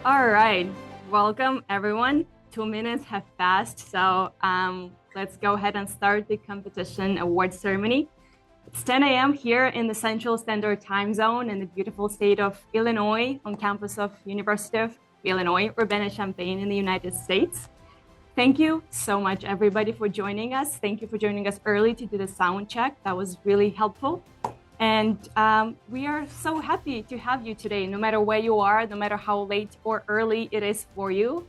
All right, welcome everyone. 2 minutes have passed, so let's go ahead and start the competition award ceremony. It's 10 a.m. here in the Central Standard Time Zone in the beautiful state of Illinois on campus of University of Illinois, Urbana-Champaign in the United States. Thank you so much, everybody, for joining us. Thank you for joining us early to do the sound check. That was really helpful. And we are so happy to have you today, no matter where you are, no matter how late or early it is for you.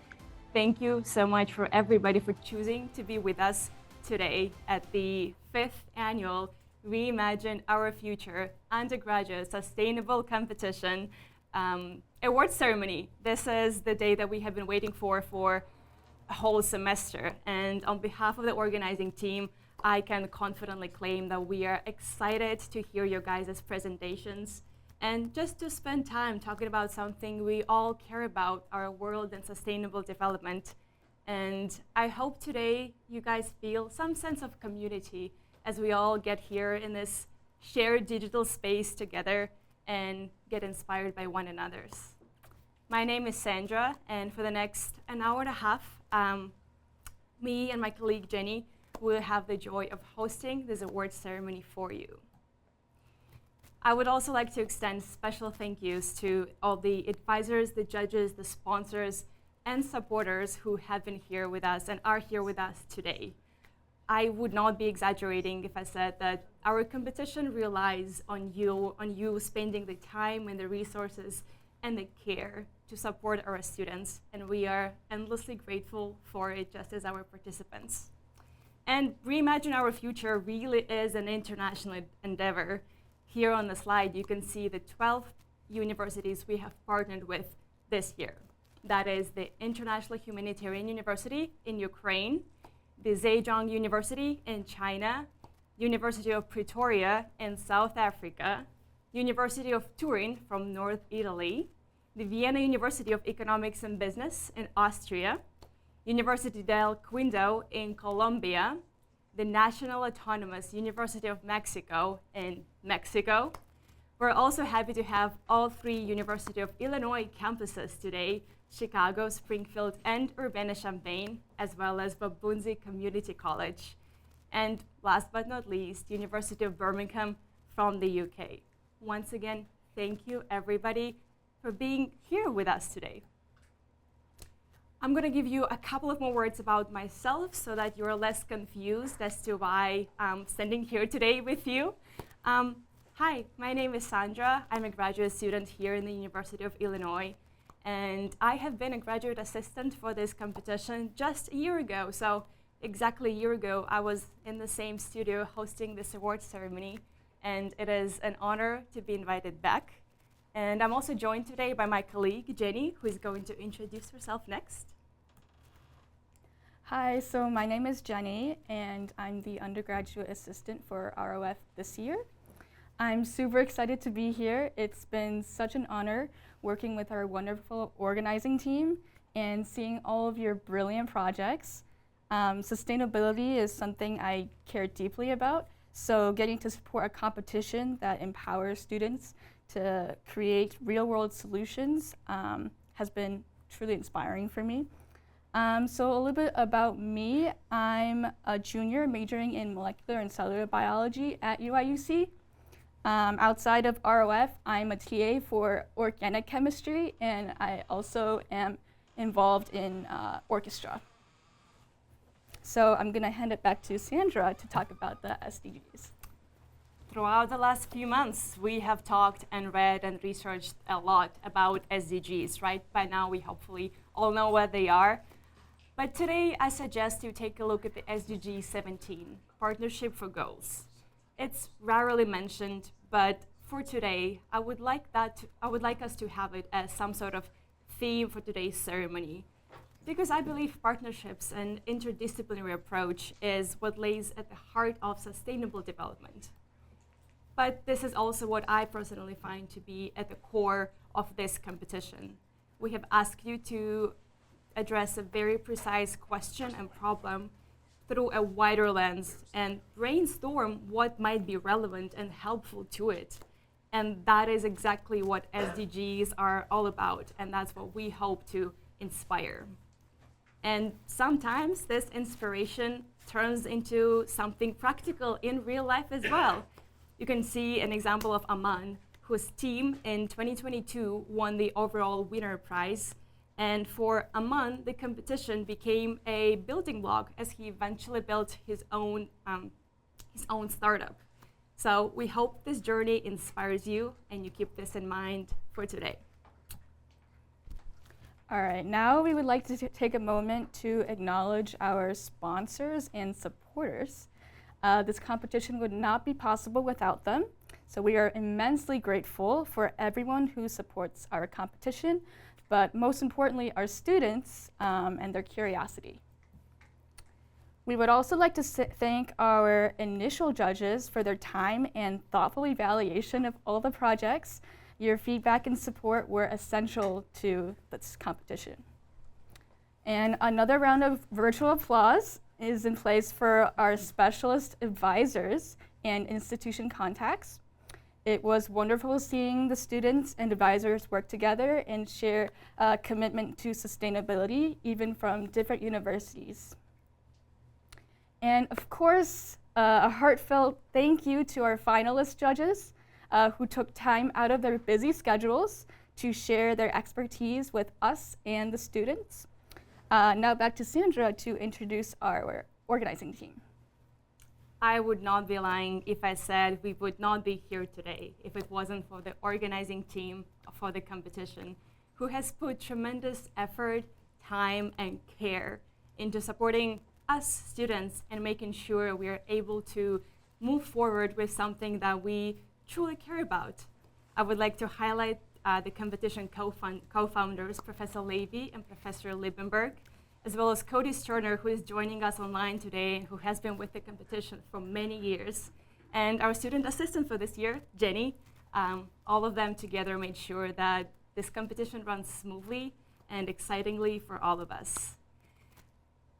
Thank you so much for everybody for choosing to be with us today at the 5th annual Reimagine Our Future Undergraduate Sustainable Competition award ceremony. This is the day that we have been waiting for a whole semester. And on behalf of the organizing team, I can confidently claim that we are excited to hear your guys' presentations and just to spend time talking about something we all care about, our world and sustainable development. And I hope today you guys feel some sense of community as we all get here in this shared digital space together and get inspired by one another's. My name is Sandra, and for the next an hour and a half, me and my colleague Jenny will have the joy of hosting this award ceremony for you. I would also like to extend special thank yous to all the advisors, the judges, the sponsors, and supporters who have been here with us and are here with us today. I would not be exaggerating if I said that our competition relies on you spending the time and the resources and the care to support our students, and we are endlessly grateful for it, just as our participants. And Reimagine Our Future really is an international endeavor. Here on the slide, you can see the 12 universities we have partnered with this year. That is the International Humanitarian University in Ukraine, the Zhejiang University in China, University of Pretoria in South Africa, University of Turin from North Italy, the Vienna University of Economics and Business in Austria, University del Quindío in Colombia, the National Autonomous University of Mexico in Mexico. We're also happy to have all three University of Illinois campuses today, Chicago, Springfield, and Urbana-Champaign, as well as Babunzi Community College. And last but not least, University of Birmingham from the UK. Once again, thank you everybody for being here with us today. I'm going to give you a couple of more words about myself so that you're less confused as to why I'm standing here today with you. Hi, my name is Sandra. I'm a graduate student here in the University of Illinois, and I have been a graduate assistant for this competition just a year ago. So exactly a year ago, I was in the same studio hosting this award ceremony, and it is an honor to be invited back. And I'm also joined today by my colleague, Jenny, who is going to introduce herself next. Hi, so my name is Jenny, and I'm the undergraduate assistant for ROF this year. I'm super excited to be here. It's been such an honor working with our wonderful organizing team and seeing all of your brilliant projects. Sustainability is something I care deeply about, so getting to support a competition that empowers students to create real-world solutions has been truly inspiring for me. So a little bit about me. I'm a junior majoring in molecular and cellular biology at UIUC. Outside of ROF, I'm a TA for organic chemistry, and I also am involved in orchestra. So I'm going to hand it back to Sandra to talk about the SDGs. Throughout the last few months, we have talked and read and researched a lot about SDGs, right? By now, we hopefully all know what they are. But today, I suggest you take a look at the SDG 17, Partnership for Goals. It's rarely mentioned, but for today, I would like us to have it as some sort of theme for today's ceremony, because I believe partnerships and interdisciplinary approach is what lays at the heart of sustainable development. But this is also what I personally find to be at the core of this competition. We have asked you to address a very precise question and problem through a wider lens and brainstorm what might be relevant and helpful to it. And that is exactly what SDGs are all about, and that's what we hope to inspire. And sometimes this inspiration turns into something practical in real life as well. You can see an example of Aman, whose team in 2022 won the overall winner prize. And for Aman, the competition became a building block as he eventually built his own startup. So we hope this journey inspires you and you keep this in mind for today. All right, now we would like to take a moment to acknowledge our sponsors and supporters. This competition would not be possible without them, so we are immensely grateful for everyone who supports our competition, but most importantly, our students and their curiosity. We would also like to thank our initial judges for their time and thoughtful evaluation of all the projects. Your feedback and support were essential to this competition. And another round of virtual applause is in place for our specialist advisors and institution contacts. It was wonderful seeing the students and advisors work together and share a commitment to sustainability, even from different universities. And of course, a heartfelt thank you to our finalist judges who took time out of their busy schedules to share their expertise with us and the students. Now back to Sandra to introduce our organizing team. I would not be lying if I said we would not be here today if it wasn't for the organizing team for the competition, who has put tremendous effort, time, and care into supporting us students and making sure we are able to move forward with something that we truly care about. I would like to highlight the competition co-founders, Professor Levy and Professor Liebenberg, as well as Cody Sterner, who is joining us online today, who has been with the competition for many years, and our student assistant for this year, Jenny. All of them together made sure that this competition runs smoothly and excitingly for all of us.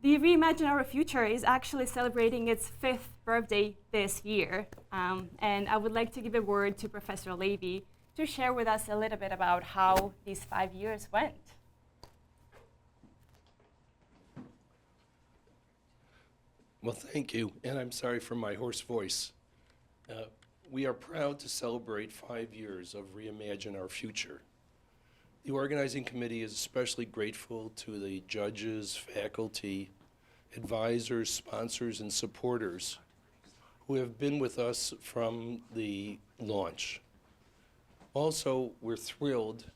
The Reimagine Our Future is actually celebrating its 5th birthday this year, and I would like to give a word to Professor Levy to share with us a little bit about how these 5 years went. Well, thank you, and I'm sorry for my hoarse voice. We are proud to celebrate 5 years of Reimagine Our Future. The organizing committee is especially grateful to the judges, faculty, advisors, sponsors, and supporters who have been with us from the launch. Also, we're thrilled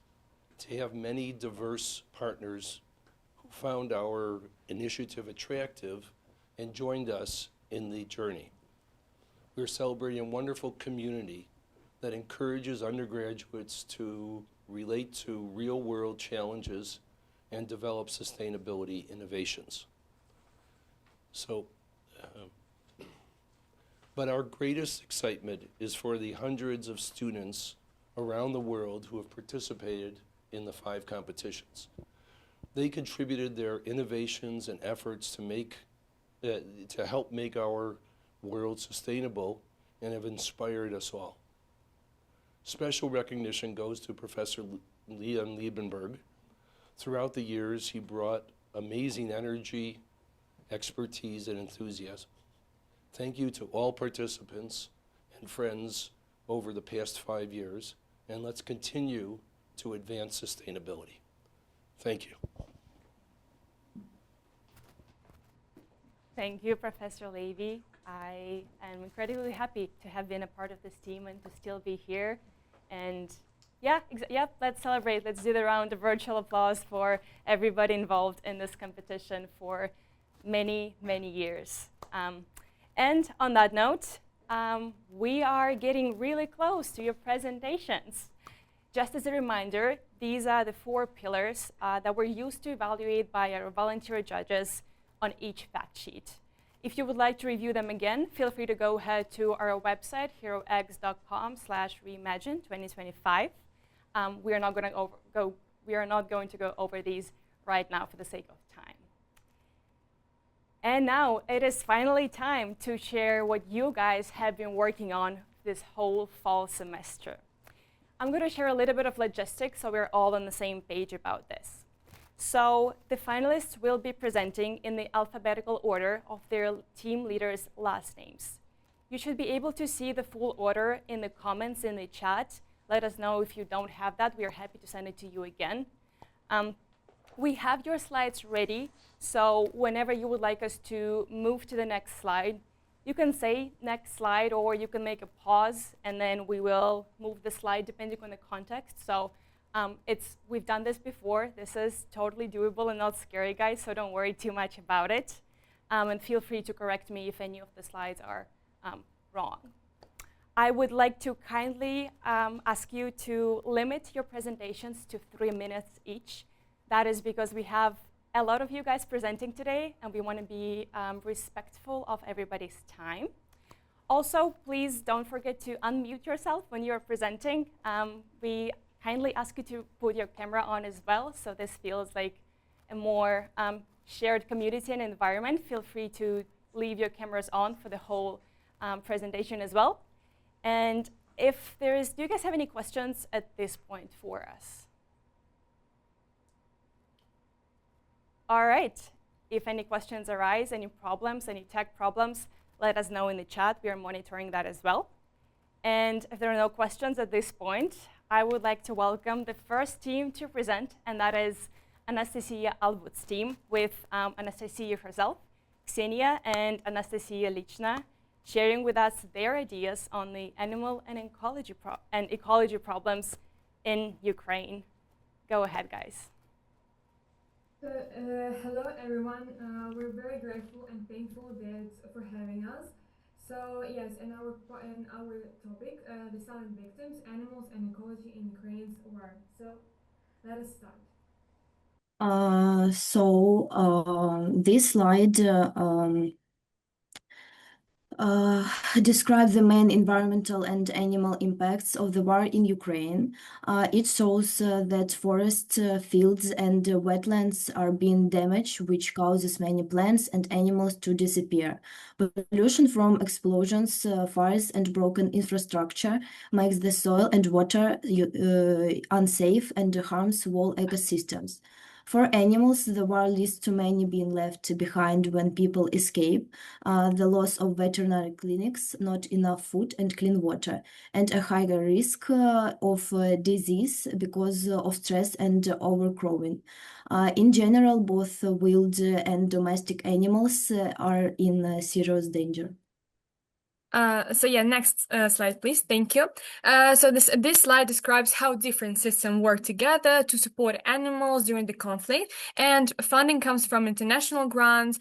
to have many diverse partners who found our initiative attractive and joined us in the journey. We're celebrating a wonderful community that encourages undergraduates to relate to real-world challenges and develop sustainability innovations. But our greatest excitement is for the hundreds of students around the world who have participated in the 5 competitions. They contributed their innovations and efforts to help make our world sustainable and have inspired us all. Special recognition goes to Professor Leon Liebenberg. Throughout the years, he brought amazing energy, expertise, and enthusiasm. Thank you to all participants and friends over the past 5 years, and let's continue to advance sustainability. Thank you. Thank you, Professor Levy. I am incredibly happy to have been a part of this team and to still be here. And yeah, let's celebrate. Let's do the round of virtual applause for everybody involved in this competition for many, many years. And on that note, we are getting really close to your presentations. Just as a reminder, these are the 4 pillars that were used to evaluate by our volunteer judges on each fact sheet. If you would like to review them again, feel free to go ahead to our website, herox.com/reimagine2025. We are not going to go over these right now for the sake of time. And now it is finally time to share what you guys have been working on this whole fall semester. I'm going to share a little bit of logistics so we're all on the same page about this. So the finalists will be presenting in the alphabetical order of their team leaders' last names. You should be able to see the full order in the comments in the chat. Let us know if you don't have that. We are happy to send it to you again. We have your slides ready, so whenever you would like us to move to the next slide, you can say next slide, or you can make a pause, and then we will move the slide depending on the context. So we've done this before. This is totally doable and not scary, guys, so don't worry too much about it. And feel free to correct me if any of the slides are wrong. I would like to kindly ask you to limit your presentations to 3 minutes each. That is because we have a lot of you guys presenting today, and we want to be respectful of everybody's time. Also, please don't forget to unmute yourself when you're presenting. We kindly ask you to put your camera on as well, so this feels like a more shared community and environment. Feel free to leave your cameras on for the whole presentation as well. And do you guys have any questions at this point for us? All right, if any questions arise, any problems, any tech problems, let us know in the chat. We are monitoring that as well. And if there are no questions at this point, I would like to welcome the first team to present, and that is Anastasia Alvud's team with Anastasia herself, Ksenia, and Anastasia Lichna, sharing with us their ideas on the animal and ecology problems in Ukraine. Go ahead, guys. Hello everyone, we're very grateful and thankful for having us. So yes, in our topic, the silent victims, animals and ecology in Ukraine's war. So let us start. This slide describe the main environmental and animal impacts of the war in Ukraine. It shows that forests, fields, and wetlands are being damaged, which causes many plants and animals to disappear. Pollution from explosions, fires, and broken infrastructure makes the soil and water unsafe and harms whole ecosystems. For animals, the war leads to many being left behind when people escape, the loss of veterinary clinics, not enough food and clean water, and a higher risk of disease because of stress and overcrowding. In general, both wild and domestic animals are in serious danger. Next slide, please. Thank you. This slide describes how different systems work together to support animals during the conflict, and funding comes from international grants,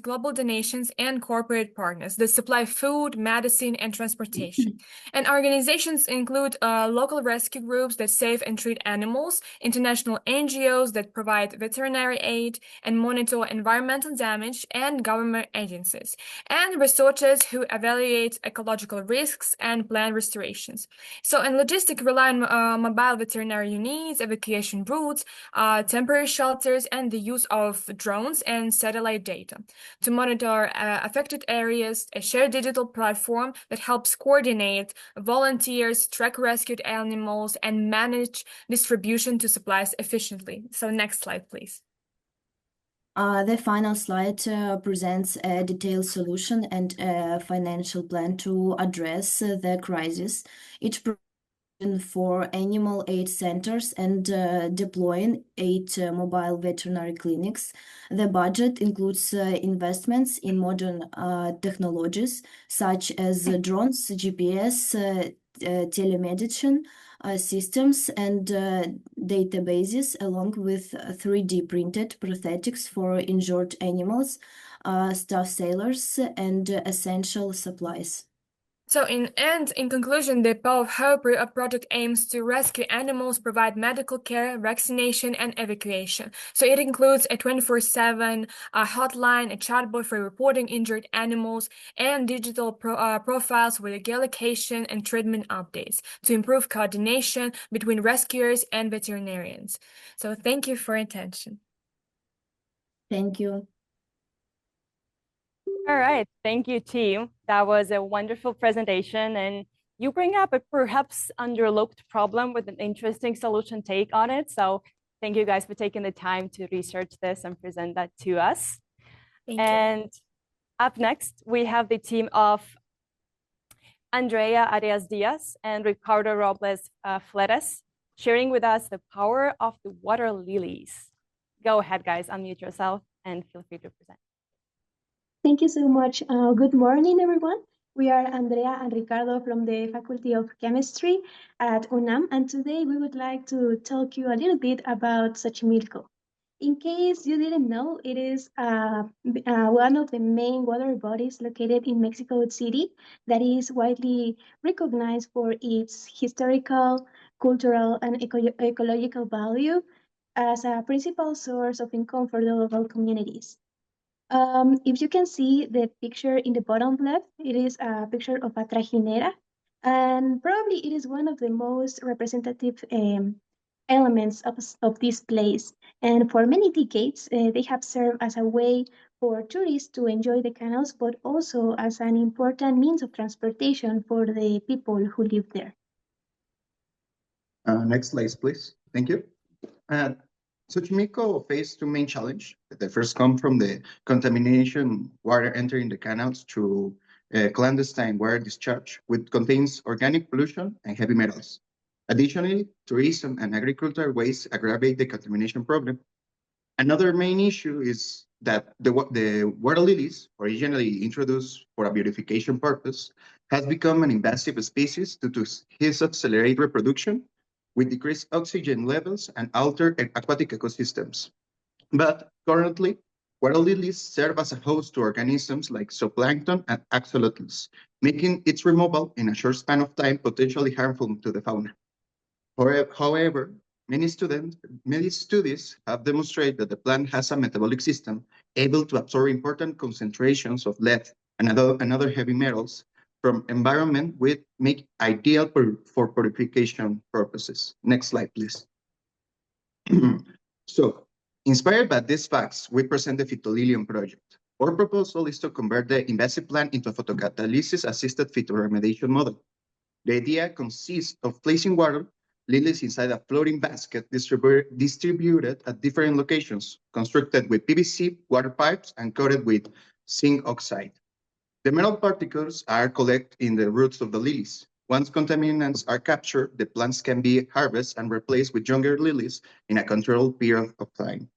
global donations, and corporate partners that supply food, medicine, and transportation. And organizations include local rescue groups that save and treat animals, international NGOs that provide veterinary aid and monitor environmental damage, and government agencies, and researchers who evaluate ecological risks and plan restorations. And logistics rely on mobile veterinary units, evacuation routes, temporary shelters, and the use of drones and satellite data to monitor affected areas, a shared digital platform that helps coordinate volunteers, track rescued animals, and manage distribution to supplies efficiently. So next slide, please. The final slide presents a detailed solution and a financial plan to address the crisis. Each for animal aid centers and deploying 8 mobile veterinary clinics. The budget includes investments in modern technologies such as drones, GPS, telemedicine systems, and databases, along with 3D printed prosthetics for injured animals, staff sailors, and essential supplies. In conclusion, the Paw of Hope project aims to rescue animals, provide medical care, vaccination, and evacuation. It includes a 24/7 hotline, a chatbot for reporting injured animals, and digital profiles with geolocation and treatment updates to improve coordination between rescuers and veterinarians. Thank you for your attention. Thank you. All right, thank you, team. That was a wonderful presentation, and you bring up a perhaps underlooked problem with an interesting solution take on it. So thank you guys for taking the time to research this and present that to us. And up next, we have the team of Andrea Arias Diaz and Ricardo Robles Flores sharing with us the power of the water lilies. Go ahead, guys, unmute yourself and feel free to present. Thank you so much. Good morning, everyone. We are Andrea and Ricardo from the Faculty of Chemistry at UNAM, and today we would like to talk you a little bit about Xochimilco. In case you didn't know, it is one of the main water bodies located in Mexico City that is widely recognized for its historical, cultural, and ecological value as a principal source of income for the local communities. If you can see the picture in the bottom left, it is a picture of a trajinera, and probably it is one of the most representative elements of this place. And for many decades, they have served as a way for tourists to enjoy the canals, but also as an important means of transportation for the people who live there. Next slide, please. Thank you. Xochimilco faced two main challenges. The first come from the contamination water entering the canals through clandestine water discharge, which contains organic pollution and heavy metals. Additionally, tourism and agricultural waste aggravate the contamination problem. Another main issue is that the water lilies, originally introduced for a beautification purpose, has become an invasive species due to its accelerated reproduction, with decreased oxygen levels and altered aquatic ecosystems. But currently, water lilies serve as a host to organisms like zooplankton and axolotls, making its removal in a short span of time potentially harmful to the fauna. However, many studies have demonstrated that the plant has a metabolic system able to absorb important concentrations of lead and other heavy metals from environment which make ideal for purification purposes. Next slide, please. So, inspired by these facts, we present the Phytolilium project. Our proposal is to convert the invasive plant into a photocatalysis-assisted phytoremediation model. The idea consists of placing water lilies inside a floating basket distributed at different locations, constructed with PVC water pipes and coated with zinc oxide. The metal particles are collected in the roots of the lilies. Once contaminants are captured, the plants can be harvested and replaced with younger lilies in a controlled period of time.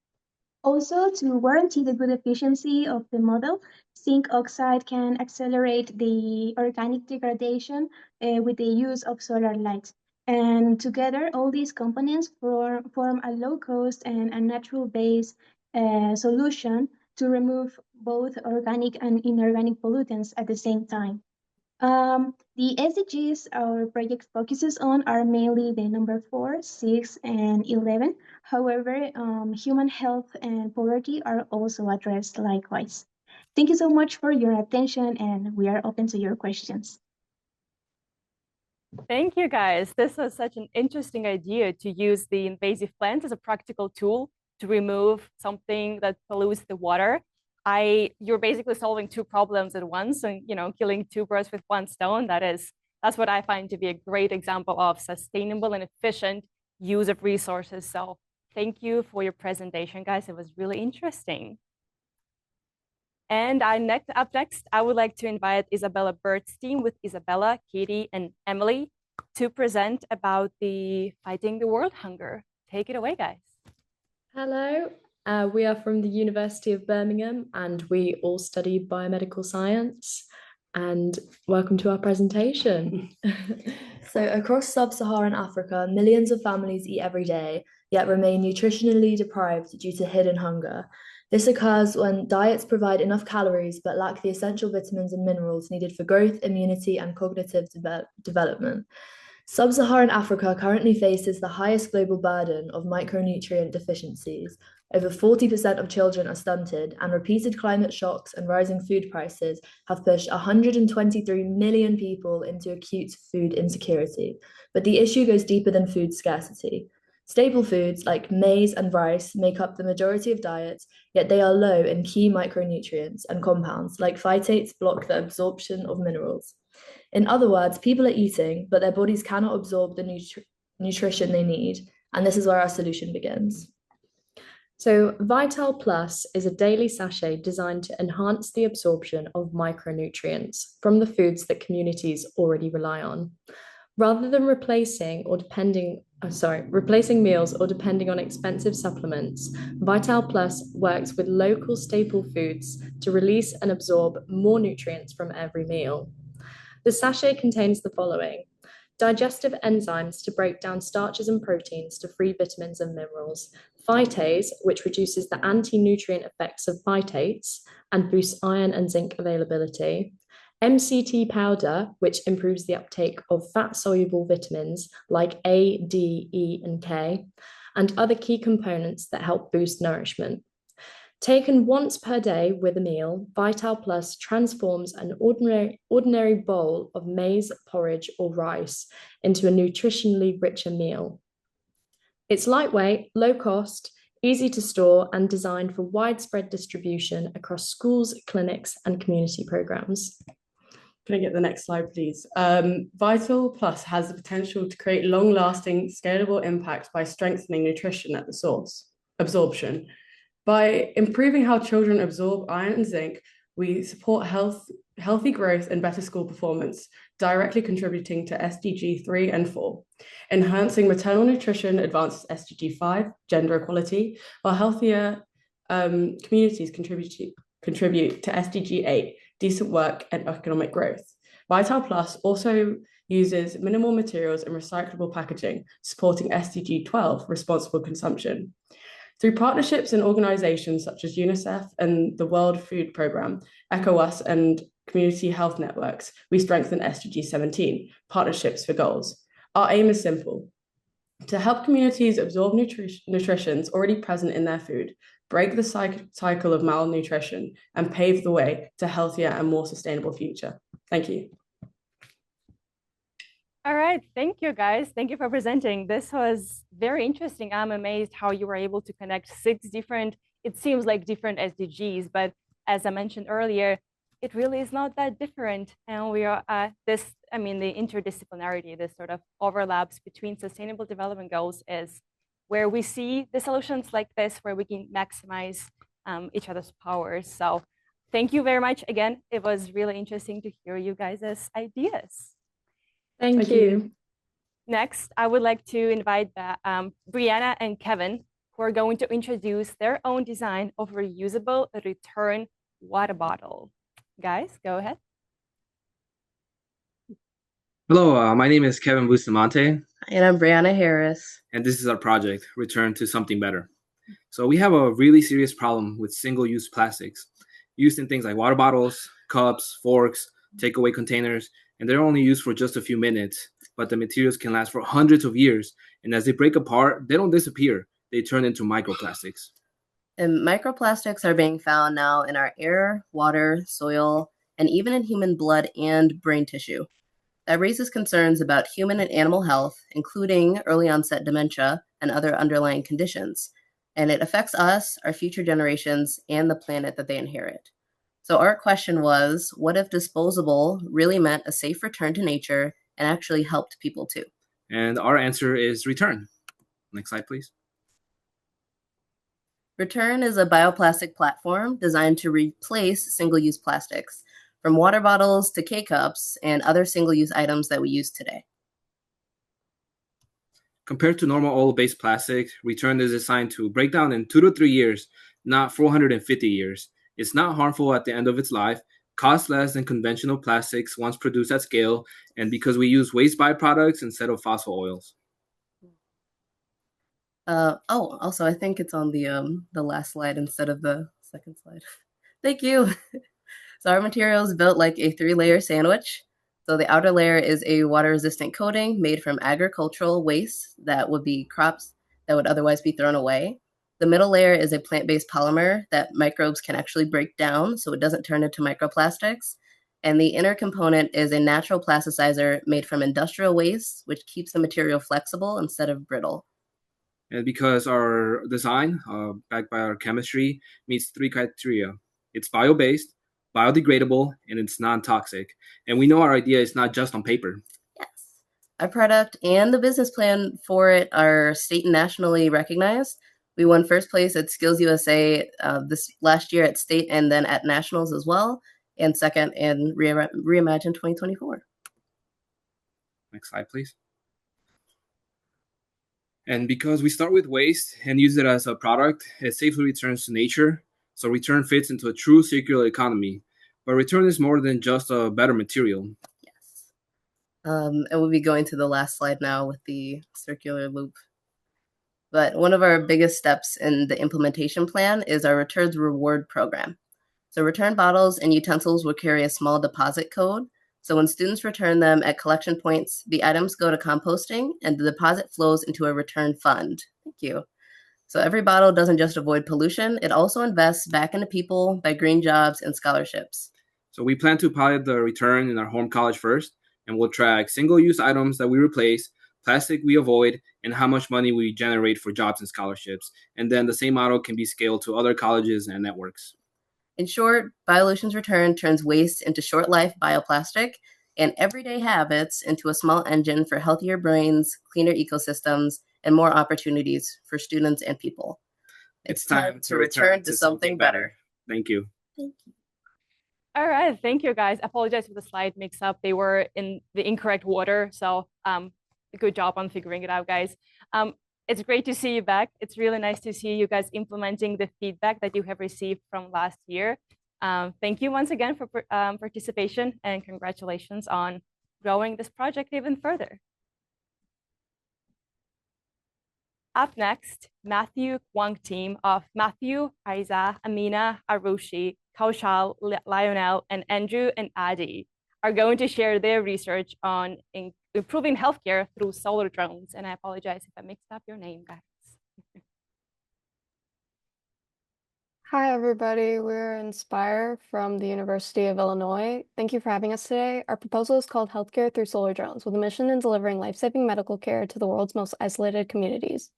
Also, to guarantee the good efficiency of the model, zinc oxide can accelerate the organic degradation with the use of solar light. And together, all these components form a low-cost and a natural-based solution to remove both organic and inorganic pollutants at the same time. The SDGs our project focuses on are mainly the number 4, 6, and 11. However, human health and poverty are also addressed likewise. Thank you so much for your attention, and we are open to your questions. Thank you, guys. This was such an interesting idea to use the invasive plant as a practical tool to remove something that pollutes the water. You're basically solving two problems at once, and killing two birds with one stone. That's what I find to be a great example of sustainable and efficient use of resources. So thank you for your presentation, guys. It was really interesting. And up next, I would like to invite Isabella Birdstein with Isabella, Katie, and Emily to present about the Fighting the World Hunger. Take it away, guys. Hello, we are from the University of Birmingham and we all study biomedical science. And welcome to our presentation. So across sub-Saharan Africa, millions of families eat every day, yet remain nutritionally deprived due to hidden hunger. This occurs when diets provide enough calories but lack the essential vitamins and minerals needed for growth, immunity, and cognitive development. Sub-Saharan Africa currently faces the highest global burden of micronutrient deficiencies. Over 40% of children are stunted, and repeated climate shocks and rising food prices have pushed 123 million people into acute food insecurity. But the issue goes deeper than food scarcity. Staple foods like maize and rice make up the majority of diets, yet they are low in key micronutrients, and compounds like phytates block the absorption of minerals. In other words, people are eating, but their bodies cannot absorb the nutrition they need. And this is where our solution begins. So Vital Plus is a daily sachet designed to enhance the absorption of micronutrients from the foods that communities already rely on. Rather than replacing meals or depending on expensive supplements, Vital Plus works with local staple foods to release and absorb more nutrients from every meal. The sachet contains the following: digestive enzymes to break down starches and proteins to free vitamins and minerals, phytase, which reduces the anti-nutrient effects of phytates and boosts iron and zinc availability, MCT powder, which improves the uptake of fat-soluble vitamins like A, D, E, and K, and other key components that help boost nourishment. Taken once per day with a meal, Vital Plus transforms an ordinary bowl of maize, porridge, or rice into a nutritionally richer meal. It's lightweight, low cost, easy to store, and designed for widespread distribution across schools, clinics, and community programs. Can I get the next slide, please? Vital Plus has the potential to create long-lasting, scalable impact by strengthening nutrition at the source, absorption. By improving how children absorb iron and zinc, we support healthy growth and better school performance, directly contributing to SDG 3 and 4. Enhancing maternal nutrition advances SDG 5, gender equality, while healthier communities contribute to SDG 8, decent work and economic growth. Vital Plus also uses minimal materials and recyclable packaging, supporting SDG 12, responsible consumption. Through partnerships and organizations such as UNICEF and the World Food Programme, ECOWAS, and community health networks, we strengthen SDG 17, partnerships for goals. Our aim is simple: to help communities absorb nutritions already present in their food, break the cycle of malnutrition, and pave the way to a healthier and more sustainable future. Thank you. All right, thank you guys. Thank you for presenting. This was very interesting. I'm amazed how you were able to connect 6 different, it seems like different SDGs, but as I mentioned earlier, it really is not that different. And we are the interdisciplinarity, this sort of overlaps between sustainable development goals is where we see the solutions like this, where we can maximize each other's powers. So thank you very much. Again, it was really interesting to hear you guys' ideas. Thank you. Next, I would like to invite Brianna and Kevin, who are going to introduce their own design of reusable return water bottle. Guys, go ahead. Hello, my name is Kevin Bustamante. And I'm Brianna Harris. And this is our project, Return to Something Better. So we have a really serious problem with single-use plastics used in things like water bottles, cups, forks, takeaway containers, and they're only used for just a few minutes, but the materials can last for hundreds of years. And as they break apart, they don't disappear. They turn into microplastics. And microplastics are being found now in our air, water, soil, and even in human blood and brain tissue. That raises concerns about human and animal health, including early onset dementia and other underlying conditions. And it affects us, our future generations, and the planet that they inherit. So our question was, what if disposable really meant a safe return to nature and actually helped people too? And our answer is return. Next slide, please. Return is a bioplastic platform designed to replace single-use plastics, from water bottles to K-cups and other single-use items that we use today. Compared to normal oil-based plastic, Return is designed to break down in 2 to 3 years, not 450 years. It's not harmful at the end of its life, costs less than conventional plastics once produced at scale, and because we use waste byproducts instead of fossil oils. Also, I think it's on the last slide instead of the second slide. Thank you. So our material is built like a 3-layer sandwich. So the outer layer is a water-resistant coating made from agricultural waste that would be crops that would otherwise be thrown away. The middle layer is a plant-based polymer that microbes can actually break down so it doesn't turn into microplastics. And the inner component is a natural plasticizer made from industrial waste, which keeps the material flexible instead of brittle. And because our design, backed by our chemistry, meets 3 criteria. It's bio-based, biodegradable, and it's non-toxic. And we know our idea is not just on paper. Yes. Our product and the business plan for it are state and nationally recognized. We won first place at Skills USA this last year at state and then at nationals as well, and second in Reimagine 2024. Next slide, please. And because we start with waste and use it as a product, it safely returns to nature. So return fits into a true circular economy. But return is more than just a better material. Yes. And we'll be going to the last slide now with the circular loop. But one of our biggest steps in the implementation plan is our returns reward program. So return bottles and utensils will carry a small deposit code. So when students return them at collection points, the items go to composting and the deposit flows into a return fund. Thank you. So every bottle doesn't just avoid pollution, it also invests back into people by green jobs and scholarships. So we plan to pilot the return in our home college first, and we'll track single-use items that we replace, plastic we avoid, and how much money we generate for jobs and scholarships. And then the same model can be scaled to other colleges and networks. In short, Biolution's return turns waste into short-life bioplastic and everyday habits into a small engine for healthier brains, cleaner ecosystems, and more opportunities for students and people. It's time to return to something better. Thank you. Thank you. All right, thank you guys. Apologize for the slide mix-up. They were in the incorrect order, so good job on figuring it out, guys. It's great to see you back. It's really nice to see you guys implementing the feedback that you have received from last year. Thank you once again for participation, and congratulations on growing this project even further. Up next, Matthew Kwong team of Matthew, Aiza, Amina, Arushi, Kaushal, Lionel, and Andrew and Adi are going to share their research on improving healthcare through solar drones. And I apologize if I mixed up your name, guys. Hi, everybody. We're Inspire from the University of Illinois. Thank you for having us today. Our proposal is called Healthcare Through Solar Drones, with a mission in delivering life-saving medical care to the world's most isolated communities.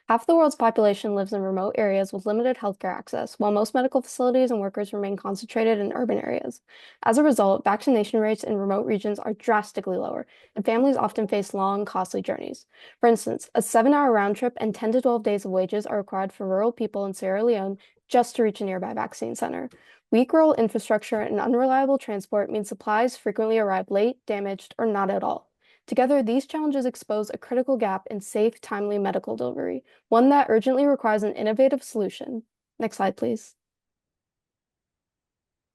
Half the world's population lives in remote areas with limited healthcare access, while most medical facilities and workers remain concentrated in urban areas. As a result, vaccination rates in remote regions are drastically lower, and families often face long, costly journeys. For instance, a 7-hour round trip and 10 to 12 days of wages are required for rural people in Sierra Leone just to reach a nearby vaccine center. Weak rural infrastructure and unreliable transport mean supplies frequently arrive late, damaged, or not at all. Together, these challenges expose a critical gap in safe, timely medical delivery, one that urgently requires an innovative solution. Next slide, please.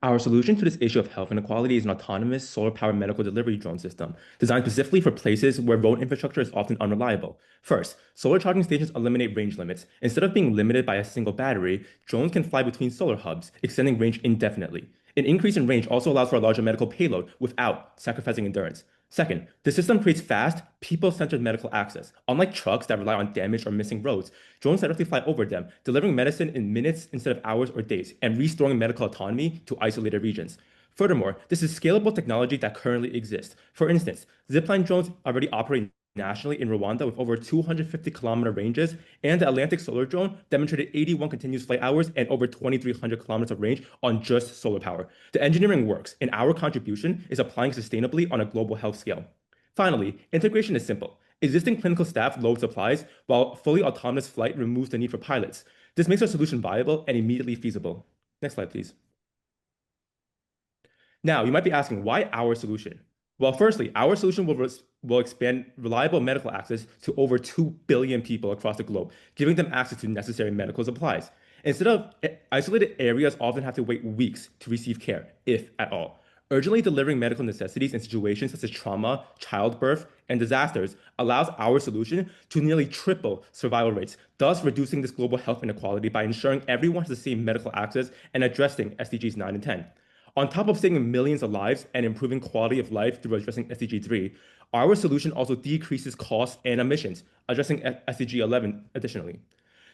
Our solution to this issue of health inequality is an autonomous solar-powered medical delivery drone system designed specifically for places where road infrastructure is often unreliable. First, solar charging stations eliminate range limits. Instead of being limited by a single battery, drones can fly between solar hubs, extending range indefinitely. An increase in range also allows for a larger medical payload without sacrificing endurance. Second, the system creates fast, people-centered medical access. Unlike trucks that rely on damaged or missing roads, drones directly fly over them, delivering medicine in minutes instead of hours or days, and restoring medical autonomy to isolated regions. Furthermore, this is scalable technology that currently exists. For instance, zipline drones already operate nationally in Rwanda with over 250-kilometer ranges, and the Atlantic Solar Drone demonstrated 81 continuous flight hours and over 2,300 kilometers of range on just solar power. The engineering works, and our contribution is applying sustainably on a global health scale. Finally, integration is simple. Existing clinical staff load supplies, while fully autonomous flight removes the need for pilots. This makes our solution viable and immediately feasible. Next slide, please. Now, you might be asking, why our solution? Well, firstly, our solution will expand reliable medical access to over 2 billion people across the globe, giving them access to necessary medical supplies. Instead of isolated areas often have to wait weeks to receive care, if at all. Urgently delivering medical necessities in situations such as trauma, childbirth, and disasters allows our solution to nearly triple survival rates, thus reducing this global health inequality by ensuring everyone has the same medical access and addressing SDGs 9 and 10. On top of saving millions of lives and improving quality of life through addressing SDG 3, our solution also decreases costs and emissions, addressing SDG 11 additionally.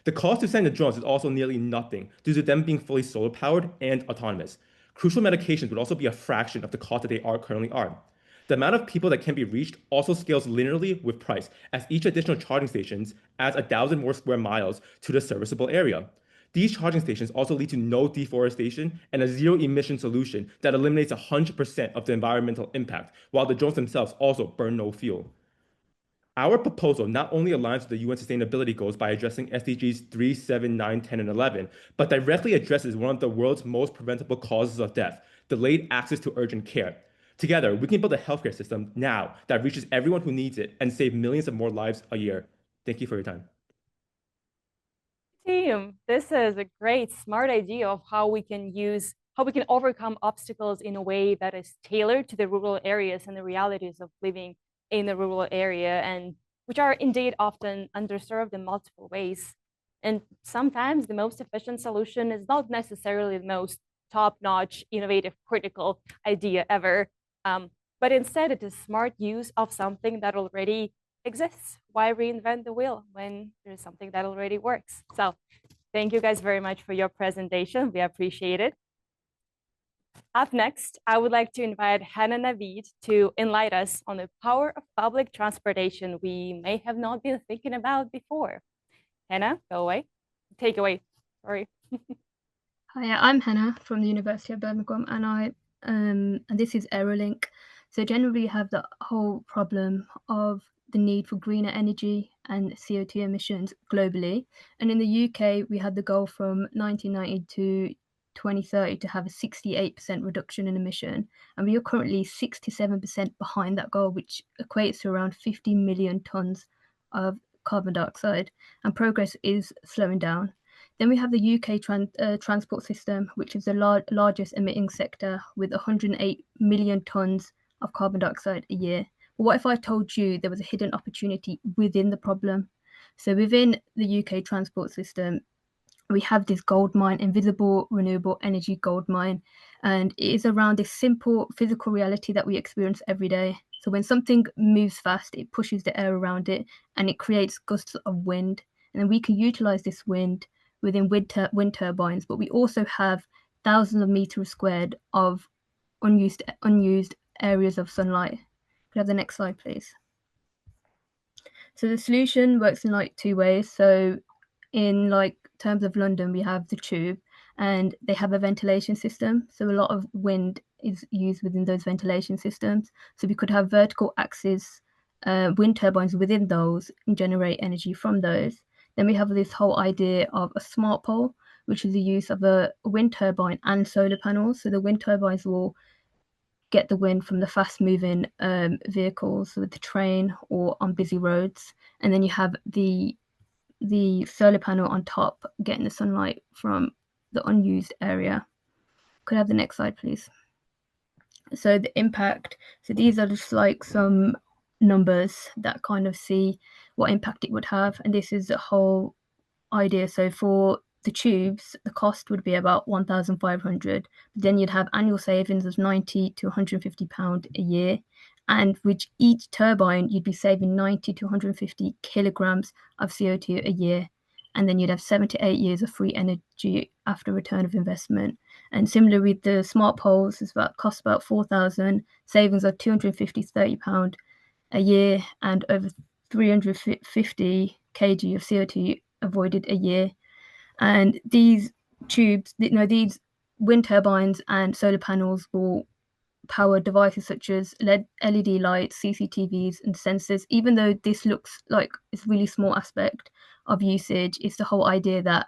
The cost to send the drones is also nearly nothing due to them being fully solar powered and autonomous. Crucial medications would also be a fraction of the cost that they currently are. The amount of people that can be reached also scales linearly with price, as each additional charging station adds 1,000 more square miles to the serviceable area. These charging stations also lead to no deforestation and a zero emission solution that eliminates 100% of the environmental impact, while the drones themselves also burn no fuel. Our proposal not only aligns with the UN sustainability goals by addressing SDGs 3, 7, 9, 10, and 11, but directly addresses one of the world's most preventable causes of death, delayed access to urgent care. Together, we can build a healthcare system now that reaches everyone who needs it and save millions of more lives a year. Thank you for your time. Team, this is a great, smart idea of how we can overcome obstacles in a way that is tailored to the rural areas and the realities of living in the rural area, and which are indeed often underserved in multiple ways. And sometimes the most efficient solution is not necessarily the most top-notch, innovative, critical idea ever, but instead it is smart use of something that already exists. Why reinvent the wheel when there's something that already works? So thank you guys very much for your presentation. We appreciate it. Up next, I would like to invite Hannah Navid to enlighten us on the power of public transportation we may have not been thinking about before. Hannah, go away. Take away. Sorry. Hi, I'm Hannah from the University of Birmingham, and this is Aerolink. So generally, we have the whole problem of the need for greener energy and CO2 emissions globally. And in the UK, we had the goal from 1990 to 2030 to have a 68% reduction in emission, and we are currently 67% behind that goal, which equates to around 50 million tons of carbon dioxide, and progress is slowing down. Then we have the UK transport system, which is the largest emitting sector with 108 million tons of carbon dioxide a year. But what if I told you there was a hidden opportunity within the problem? So within the UK transport system, we have this gold mine, invisible renewable energy gold mine, and it is around this simple physical reality that we experience every day. So when something moves fast, it pushes the air around it and it creates gusts of wind. And then we can utilize this wind within wind turbines, but we also have thousands of meters squared of unused areas of sunlight. Could I have the next slide, please? So the solution works in like two ways. So in like terms of London, we have the tube and they have a ventilation system. So a lot of wind is used within those ventilation systems. So we could have vertical axis wind turbines within those and generate energy from those. Then we have this whole idea of a smart pole, which is the use of a wind turbine and solar panels. So the wind turbines will get the wind from the fast moving vehicles with the train or on busy roads. And then you have the solar panel on top getting the sunlight from the unused area. Could I have the next slide, please? So the impact, so these are just like some numbers that kind of see what impact it would have. And this is the whole idea. So for the tubes, the cost would be about 1,500. Then you'd have annual savings of 90 to 150 pound a year. And with each turbine, you'd be saving 90 to 150 kilograms of CO2 a year. And then you'd have 7 to 8 years of free energy after return of investment. And similarly with the smart poles, it's cost about 4,000, savings of 250 to 30 pound a year, and over 350 kg of CO2 avoided a year. And these tubes, these wind turbines and solar panels will power devices such as LED lights, CCTVs, and sensors. Even though this looks like it's a really small aspect of usage, it's the whole idea that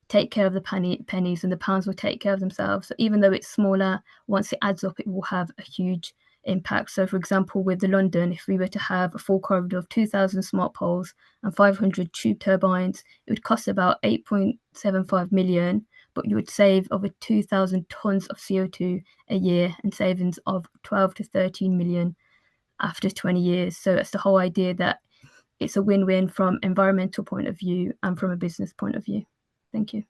take care of the pennies and the pounds will take care of themselves. So even though it's smaller, once it adds up, it will have a huge impact. So for example, with the London, if we were to have a full corridor of 2,000 smart poles and 500 tube turbines, it would cost about 8.75 million, but you would save over 2,000 tons of CO2 a year and savings of 12 to 13 million after 20 years. So that's the whole idea, that it's a win-win from environmental point of view and from a business point of view. Thank you.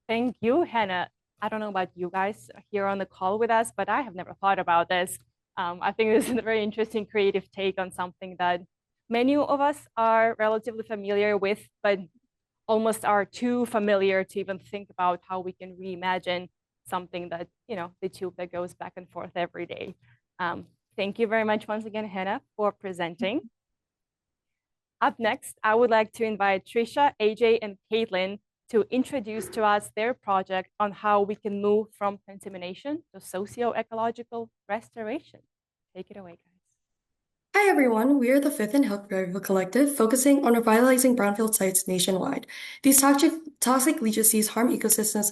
Thank you, Hannah. I don't know about you guys here on the call with us, but I have never thought about this. I think this is a very interesting creative take on something that many of us are relatively familiar with, but almost are too familiar to even think about how we can reimagine something that, the tube that goes back and forth every day. Thank you very much once again, Hannah, for presenting. Up next, I would like to invite Trisha, AJ, and Caitlin to introduce to us their project on how we can move from contamination to socio-ecological restoration. Take it away, guys. Hi everyone, we are the 5th and Health Collective, focusing on revitalizing brownfield sites nationwide. These toxic leachacies harm ecosystems,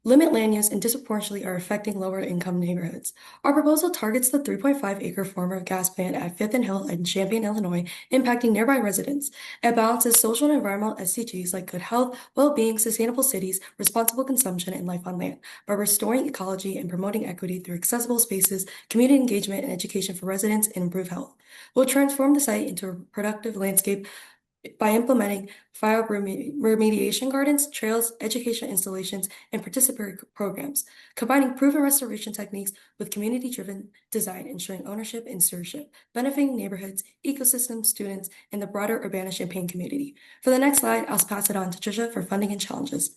limit land use, and disproportionately are affecting lower income neighborhoods. Our proposal targets the 3.5-acre former gas plant at 5th and Hill in Champaign, Illinois, impacting nearby residents. It balances social and environmental SDGs like good health, well-being, sustainable cities, responsible consumption, and life on land by restoring ecology and promoting equity through accessible spaces, community engagement, and education for residents, and improve health. We'll transform the site into a productive landscape by implementing fire remediation gardens, trails, education installations, and participatory programs, combining proven restoration techniques with community-driven design, ensuring ownership and stewardship, benefiting neighborhoods, ecosystems, students, and the broader Urbana-Champaign community. For the next slide, I'll pass it on to Trisha for funding and challenges.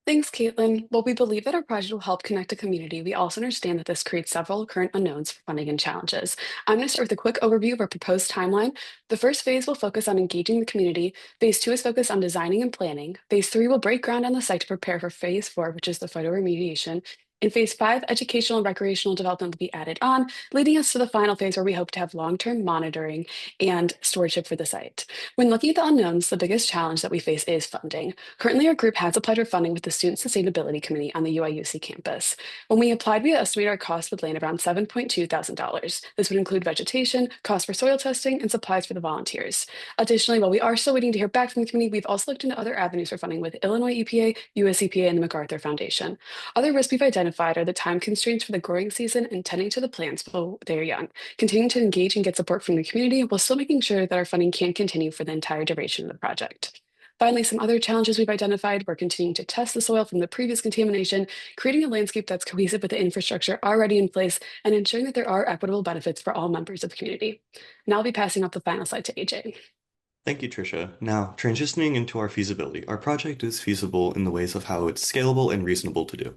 Thanks, Caitlin. While we believe that our project will help connect a community, we also understand that this creates several current unknowns for funding and challenges. I'm going to start with a quick overview of our proposed timeline. The first phase will focus on engaging the community. Phase 2 is focused on designing and planning. Phase 3 will break ground on the site to prepare for Phase 4, which is the photoremediation. In Phase 5, educational and recreational development will be added on, leading us to the final phase where we hope to have long-term monitoring and stewardship for the site. When looking at the unknowns, the biggest challenge that we face is funding. Currently, our group has applied for funding with the Student Sustainability Committee on the UIUC campus. When we applied, we estimated our cost would land around $7,200. This would include vegetation, costs for soil testing, and supplies for the volunteers. Additionally, while we are still waiting to hear back from the committee, we've also looked into other avenues for funding with Illinois EPA, US EPA, and the MacArthur Foundation. Other risks we've identified are the time constraints for the growing season and tending to the plants while they're young, continuing to engage and get support from the community while still making sure that our funding can continue for the entire duration of the project. Finally, some other challenges we've identified: we're continuing to test the soil from the previous contamination, creating a landscape that's cohesive with the infrastructure already in place, and ensuring that there are equitable benefits for all members of the community. Now I'll be passing off the final slide to AJ. Thank you, Tricia. Now, transitioning into our feasibility, our project is feasible in the ways of how it's scalable and reasonable to do.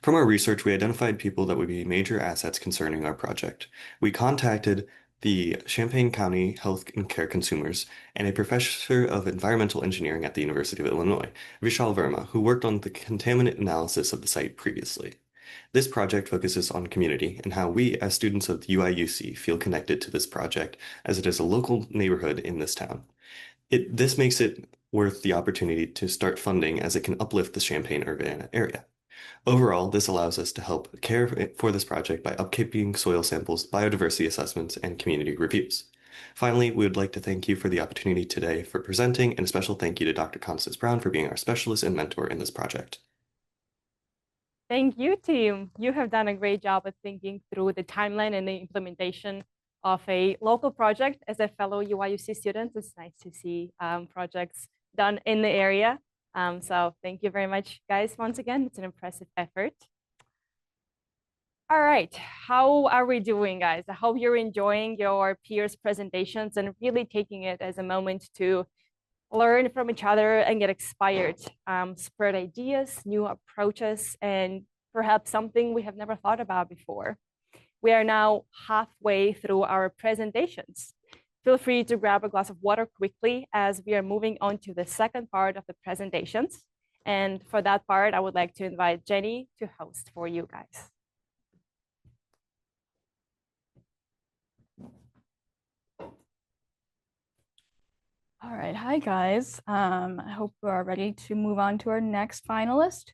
From our research, we identified people that would be major assets concerning our project. We contacted the Champaign County Health and Care Consumers and a professor of environmental engineering at the University of Illinois, Vishal Verma, who worked on the contaminant analysis of the site previously. This project focuses on community and how we, as students of the UIUC, feel connected to this project, as it is a local neighborhood in this town. This makes it worth the opportunity to start funding, as it can uplift the Champaign-Urbana area. Overall, this allows us to help care for this project by upkeeping soil samples, biodiversity assessments, and community reviews. Finally, we would like to thank you for the opportunity today for presenting, and a special thank you to Dr. Constance Brown for being our specialist and mentor in this project. Thank you, team. You have done a great job of thinking through the timeline and the implementation of a local project. As a fellow UIUC student, it's nice to see projects done in the area. So thank you very much, guys, once again. It's an impressive effort. All right, how are we doing, guys? I hope you're enjoying your peers' presentations and really taking it as a moment to learn from each other and get inspired, spread ideas, new approaches, and perhaps something we have never thought about before. We are now halfway through our presentations. Feel free to grab a glass of water quickly, as we are moving on to the second part of the presentations. And for that part, I would like to invite Jenny to host for you guys. All right, hi guys. I hope we are ready to move on to our next finalist,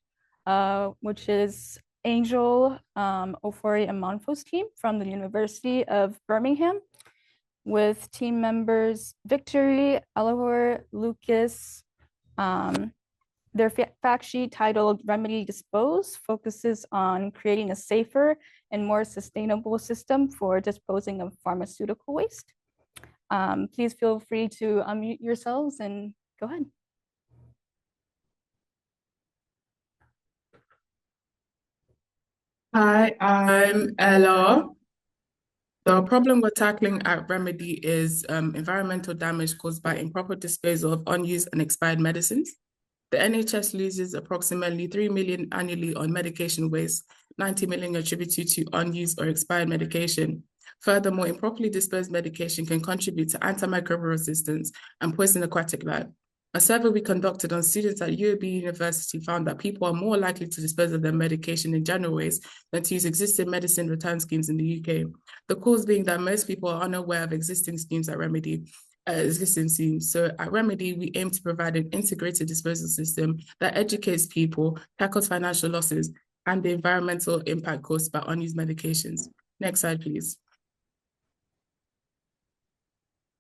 which is Angel Ofori and Monfo's team from the University of Birmingham, with team members Victory, Alahor, Lucas. Their fact sheet, titled Remedy Dispose, focuses on creating a safer and more sustainable system for disposing of pharmaceutical waste. Please feel free to unmute yourselves and go ahead. Hi, I'm Ella. The problem we're tackling at Remedy is environmental damage caused by improper disposal of unused and expired medicines. The NHS loses approximately 3 million annually on medication waste, 90 million attributed to unused or expired medication. Furthermore, improperly disposed medication can contribute to antimicrobial resistance and poison aquatic life. A survey we conducted on students at UAB University found that people are more likely to dispose of their medication in general ways than to use existing medicine return schemes in the UK. The cause being that most people are unaware of existing schemes at Remedy. So at Remedy, we aim to provide an integrated disposal system that educates people, tackles financial losses, and the environmental impact caused by unused medications. Next slide, please.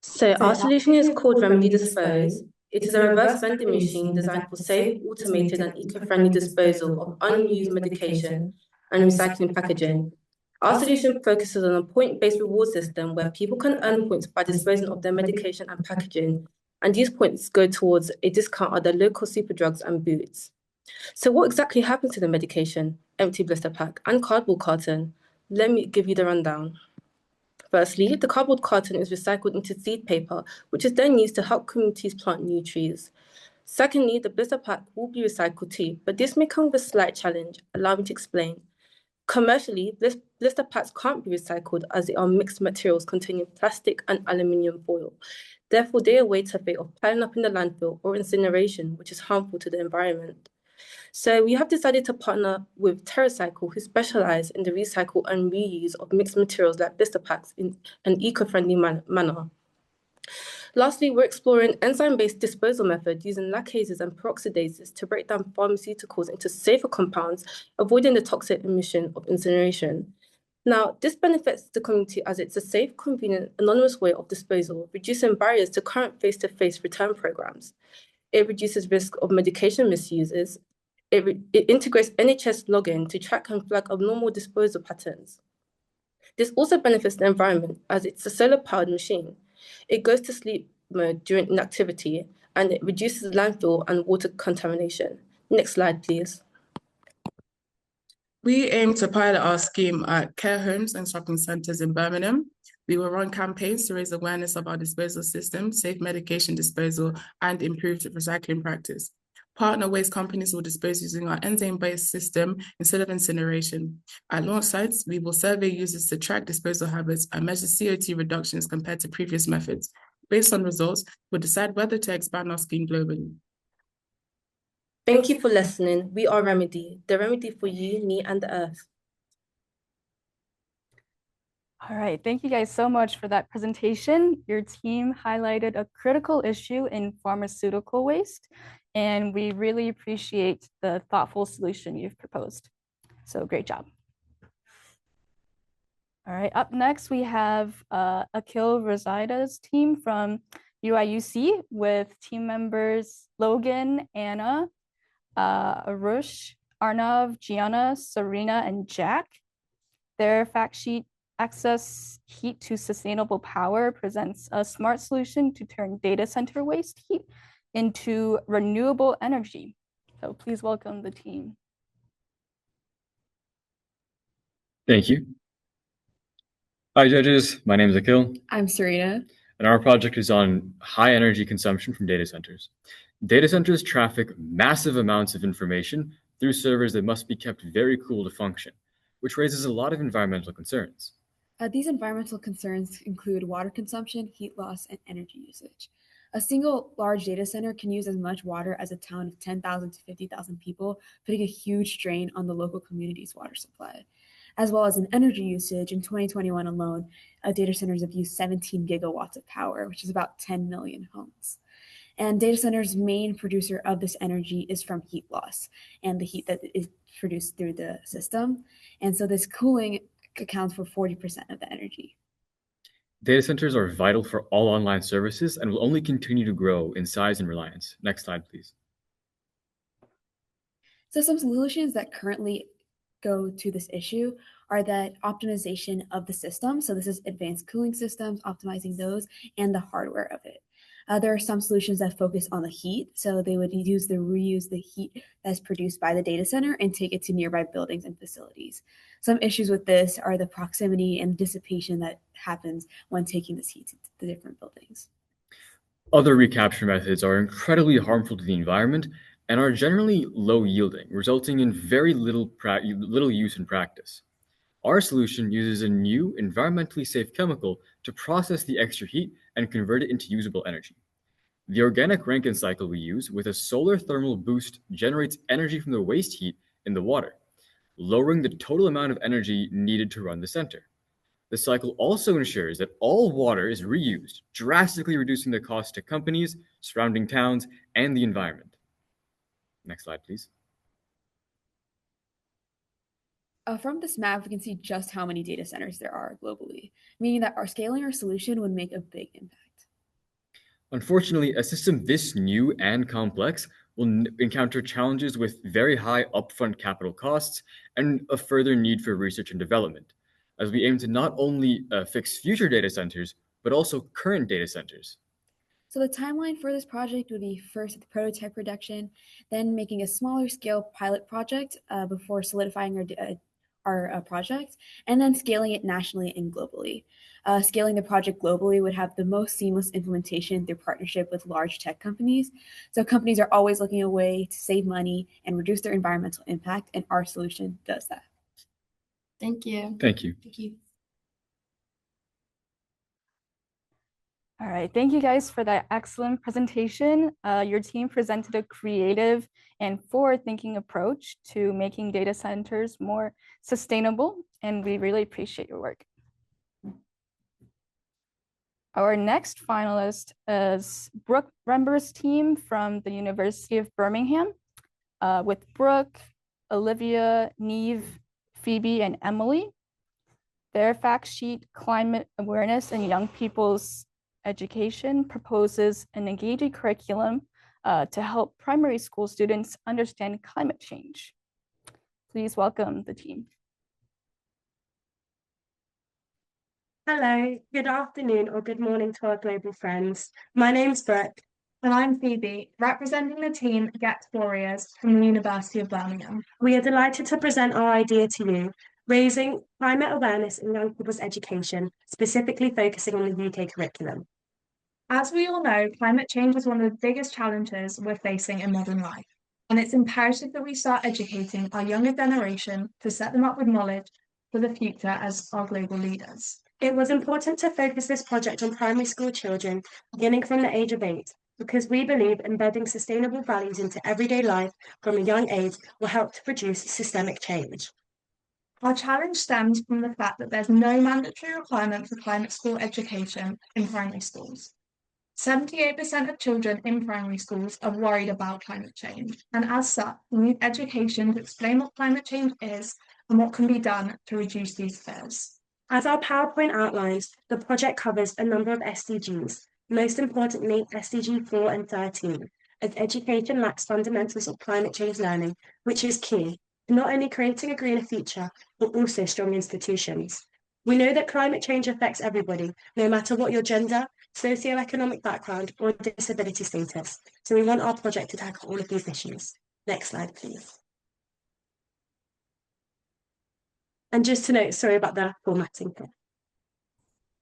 So our solution is called Remedy Dispose. It is a reverse vending machine designed for safe, automated, and eco-friendly disposal of unused medication and recycling packaging. Our solution focuses on a point-based reward system where people can earn points by disposing of their medication and packaging, and these points go towards a discount at the local superdrugs and Boots. So what exactly happens to the medication, empty blister pack, and cardboard carton? Let me give you the rundown. Firstly, the cardboard carton is recycled into seed paper, which is then used to help communities plant new trees. Secondly, the blister pack will be recycled too, but this may come with a slight challenge. Allow me to explain. Commercially, blister packs can't be recycled as they are mixed materials containing plastic and aluminium foil. Therefore, they await a fate of piling up in the landfill or incineration, which is harmful to the environment. So we have decided to partner with TerraCycle, who specialize in the recycle and reuse of mixed materials like blister packs in an eco-friendly manner. Lastly, we're exploring enzyme-based disposal method using lacases and peroxidases to break down pharmaceuticals into safer compounds, avoiding the toxic emission of incineration. Now, this benefits the community as it's a safe, convenient, anonymous way of disposal, reducing barriers to current face-to-face return programs. It reduces risk of medication misuses. It integrates NHS login to track and flag abnormal disposal patterns. This also benefits the environment as it's a solar-powered machine. It goes to sleep mode during inactivity, and it reduces landfill and water contamination. Next slide, please. We aim to pilot our scheme at care homes and shopping centres in Birmingham. We will run campaigns to raise awareness of our disposal system, safe medication disposal, and improved recycling practice. Partner waste companies will dispose using our enzyme-based system instead of incineration. At launch sites, we will survey users to track disposal habits and measure CO2 reductions compared to previous methods. Based on results, we'll decide whether to expand our scheme globally. Thank you for listening. We are Remedy, the remedy for you, me, and the earth. All right, thank you guys so much for that presentation. Your team highlighted a critical issue in pharmaceutical waste, and we really appreciate the thoughtful solution you've proposed. So great job. All right, up next we have Akil Razida's team from UIUC with team members Logan, Anna, Arush, Arnav, Gianna, Serena, and Jack. Their fact sheet, Access Heat to Sustainable Power, presents a smart solution to turn data center waste heat into renewable energy. So please welcome the team. Thank you. Hi, judges. My name is Akil. I'm Serena. And our project is on high energy consumption from data centers. Data centers traffic massive amounts of information through servers that must be kept very cool to function, which raises a lot of environmental concerns. These environmental concerns include water consumption, heat loss, and energy usage. A single large data center can use as much water as a town of 10,000 to 50,000 people, putting a huge strain on the local community's water supply. As well as in energy usage, in 2021 alone, data centers have used 17 gigawatts of power, which is about 10 million homes. And data centers' main producer of this energy is from heat loss and the heat that is produced through the system. And so this cooling accounts for 40% of the energy. Data centers are vital for all online services and will only continue to grow in size and reliance. Next slide, please. So some solutions that currently go to this issue are that optimization of the system. So this is advanced cooling systems, optimizing those, and the hardware of it. There are some solutions that focus on the heat. So they would reuse the heat that's produced by the data center and take it to nearby buildings and facilities. Some issues with this are the proximity and dissipation that happens when taking this heat to the different buildings. Other recapture methods are incredibly harmful to the environment and are generally low yielding, resulting in very little use in practice. Our solution uses a new environmentally safe chemical to process the extra heat and convert it into usable energy. The organic Rankine cycle we use with a solar thermal boost generates energy from the waste heat in the water, lowering the total amount of energy needed to run the center. The cycle also ensures that all water is reused, drastically reducing the cost to companies, surrounding towns, and the environment. Next slide, please. From this map, we can see just how many data centers there are globally, meaning that scaling our solution would make a big impact. Unfortunately, a system this new and complex will encounter challenges with very high upfront capital costs and a further need for research and development, as we aim to not only fix future data centers, but also current data centers. So the timeline for this project would be first the prototype production, then making a smaller scale pilot project before solidifying our project, and then scaling it nationally and globally. Scaling the project globally would have the most seamless implementation through partnership with large tech companies. So companies are always looking a way to save money and reduce their environmental impact, and our solution does that. Thank you. Thank you. Thank you. All right, thank you guys for that excellent presentation. Your team presented a creative and forward-thinking approach to making data centers more sustainable, and we really appreciate your work. Our next finalist is Brooke Rember's team from the University of Birmingham, with Brooke, Olivia, Neve, Phoebe, and Emily. Their fact sheet, Climate Awareness in Young People's Education, proposes an engaging curriculum to help primary school students understand climate change. Please welcome the team. Hello, good afternoon or good morning to our global friends. My name's Brooke. And I'm Phoebe, representing the team Get Warriors from the University of Birmingham. We are delighted to present our idea to you, raising climate awareness in young people's education, specifically focusing on the UK curriculum. As we all know, climate change is one of the biggest challenges we're facing in modern life, and it's imperative that we start educating our younger generation to set them up with knowledge for the future as our global leaders. It was important to focus this project on primary school children, beginning from the age of 8, because we believe embedding sustainable values into everyday life from a young age will help to produce systemic change. Our challenge stems from the fact that there's no mandatory requirement for climate school education in primary schools. 78% of children in primary schools are worried about climate change, and as such, we need education to explain what climate change is and what can be done to reduce these fears. As our PowerPoint outlines, the project covers a number of SDGs, most importantly SDG 4 and 13, as education lacks fundamentals of climate change learning, which is key to not only creating a greener future, but also strong institutions. We know that climate change affects everybody, no matter what your gender, socioeconomic background, or disability status, so we want our project to tackle all of these issues. Next slide, please. And just to note, sorry about the formatting here.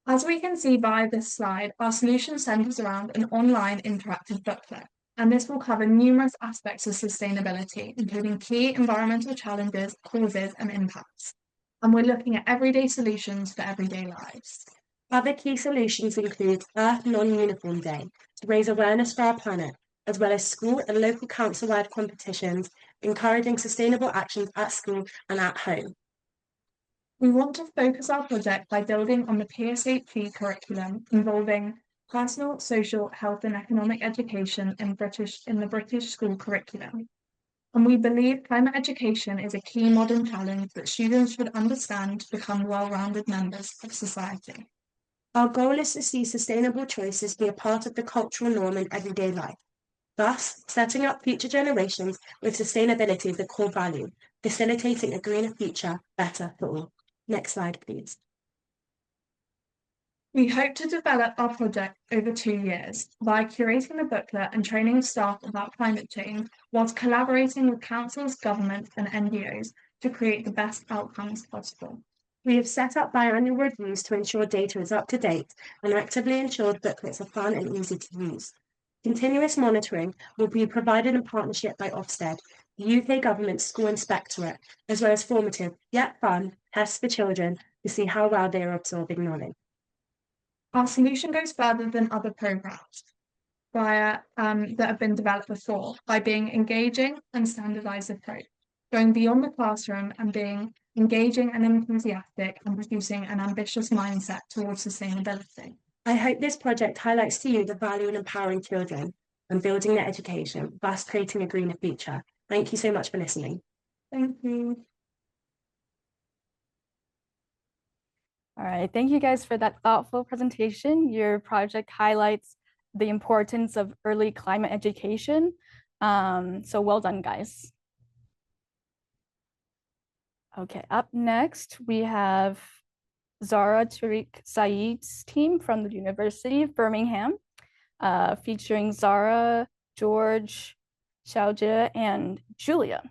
As we can see by this slide, our solution centers around an online interactive booklet, and this will cover numerous aspects of sustainability, including key environmental challenges, causes, and impacts. And we're looking at everyday solutions for everyday lives. Other key solutions include Earth Non-Uniform Day to raise awareness for our planet, as well as school and local council-wide competitions, encouraging sustainable actions at school and at home. We want to focus our project by building on the PSHE curriculum involving personal, social, health and economic education in the British school curriculum. And we believe climate education is a key modern challenge that students should understand to become well-rounded members of society. Our goal is to see sustainable choices be a part of the cultural norm in everyday life. Thus, setting up future generations with sustainability as a core value, facilitating a greener future better for all. Next slide, please. We hope to develop our project over 2 years by curating the booklet and training staff about climate change, whilst collaborating with councils, governments, and NGOs to create the best outcomes possible. We have set up biannual reviews to ensure data is up to date and actively ensured booklets are fun and easy to use. Continuous monitoring will be provided in partnership by Ofsted, the UK Government School Inspectorate, as well as formative, yet fun, tests for children to see how well they are absorbing knowledge. Our solution goes further than other programmes. that have been developed before by being engaging and standardized approach, going beyond the classroom and being engaging and enthusiastic and producing an ambitious mindset towards sustainability. I hope this project highlights to you the value in empowering children and building their education, thus creating a greener future. Thank you so much for listening. Thank you. All right, thank you guys for that thoughtful presentation. Your project highlights the importance of early climate education. So well done, guys. Okay, up next, we have Zara Tariq Saeed's team from the University of Birmingham, featuring Zara, George, Shaujia, and Julia.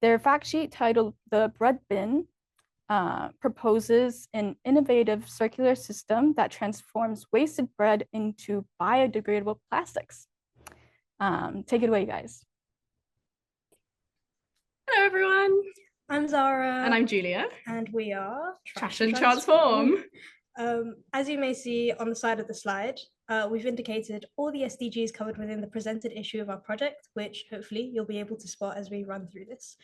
Their fact sheet titled The Bread Bin proposes an innovative circular system that transforms wasted bread into biodegradable plastics. Take it away, guys. Hello, everyone. I'm Zara. And I'm Julia. And we are Trash and Transform. As you may see on the side of the slide, we've indicated all the SDGs covered within the presented issue of our project, which hopefully you'll be able to spot as we run through this.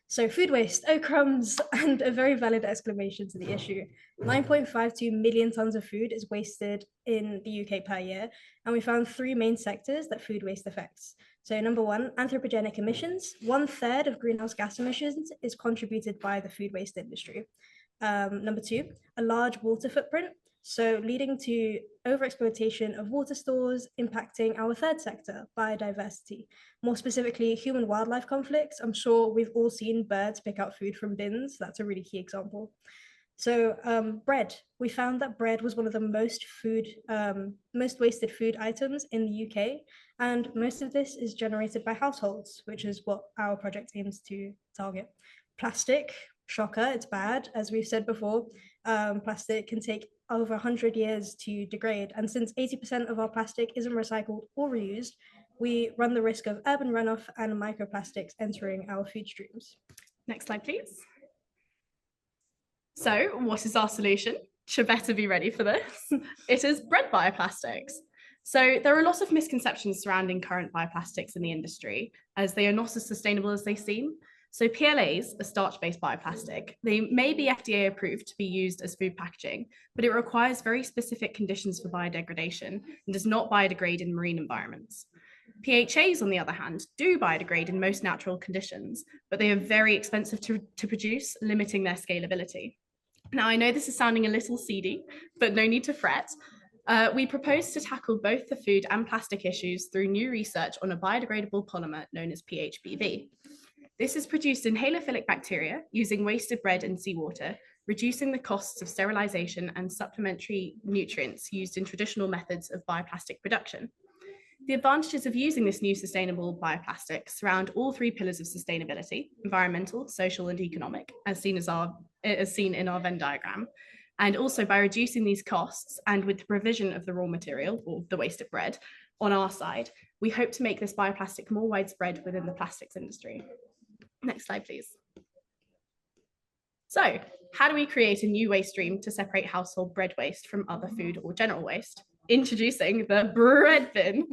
So food waste, oh crumbs, and a very valid exclamation to the issue. 9.52 million tons of food is wasted in the UK per year, and we found three main sectors that food waste affects. So number one, anthropogenic emissions. 1/3 of greenhouse gas emissions is contributed by the food waste industry. Number two, a large water footprint. So leading to overexploitation of water stores, impacting our third sector, biodiversity. More specifically, human-wildlife conflicts. I'm sure we've all seen birds pick out food from bins. That's a really key example. So bread, we found that bread was one of the most wasted food items in the UK, and most of this is generated by households, which is what our project aims to target. Plastic, shocker, it's bad. As we've said before, plastic can take over 100 years to degrade, and since 80% of our plastic isn't recycled or reused, we run the risk of urban runoff and microplastics entering our food streams. Next slide, please. So what is our solution? Should better be ready for this. It is bread bioplastics. So there are a lot of misconceptions surrounding current bioplastics in the industry, as they are not as sustainable as they seem. So PLAs, a starch-based bioplastic, they may be FDA approved to be used as food packaging, but it requires very specific conditions for biodegradation and does not biodegrade in marine environments. PHAs, on the other hand, do biodegrade in most natural conditions, but they are very expensive to produce, limiting their scalability. Now, I know this is sounding a little seedy, but no need to fret. We propose to tackle both the food and plastic issues through new research on a biodegradable polymer known as PHBV. This is produced in halophilic bacteria using wasted bread and seawater, reducing the costs of sterilization and supplementary nutrients used in traditional methods of bioplastic production. The advantages of using this new sustainable bioplastic surround all three pillars of sustainability: environmental, social, and economic, as seen in our Venn diagram. And also by reducing these costs and with the provision of the raw material, or the wasted bread, on our side, we hope to make this bioplastic more widespread within the plastics industry. Next slide, please. So, how do we create a new waste stream to separate household bread waste from other food or general waste? Introducing the bread bin.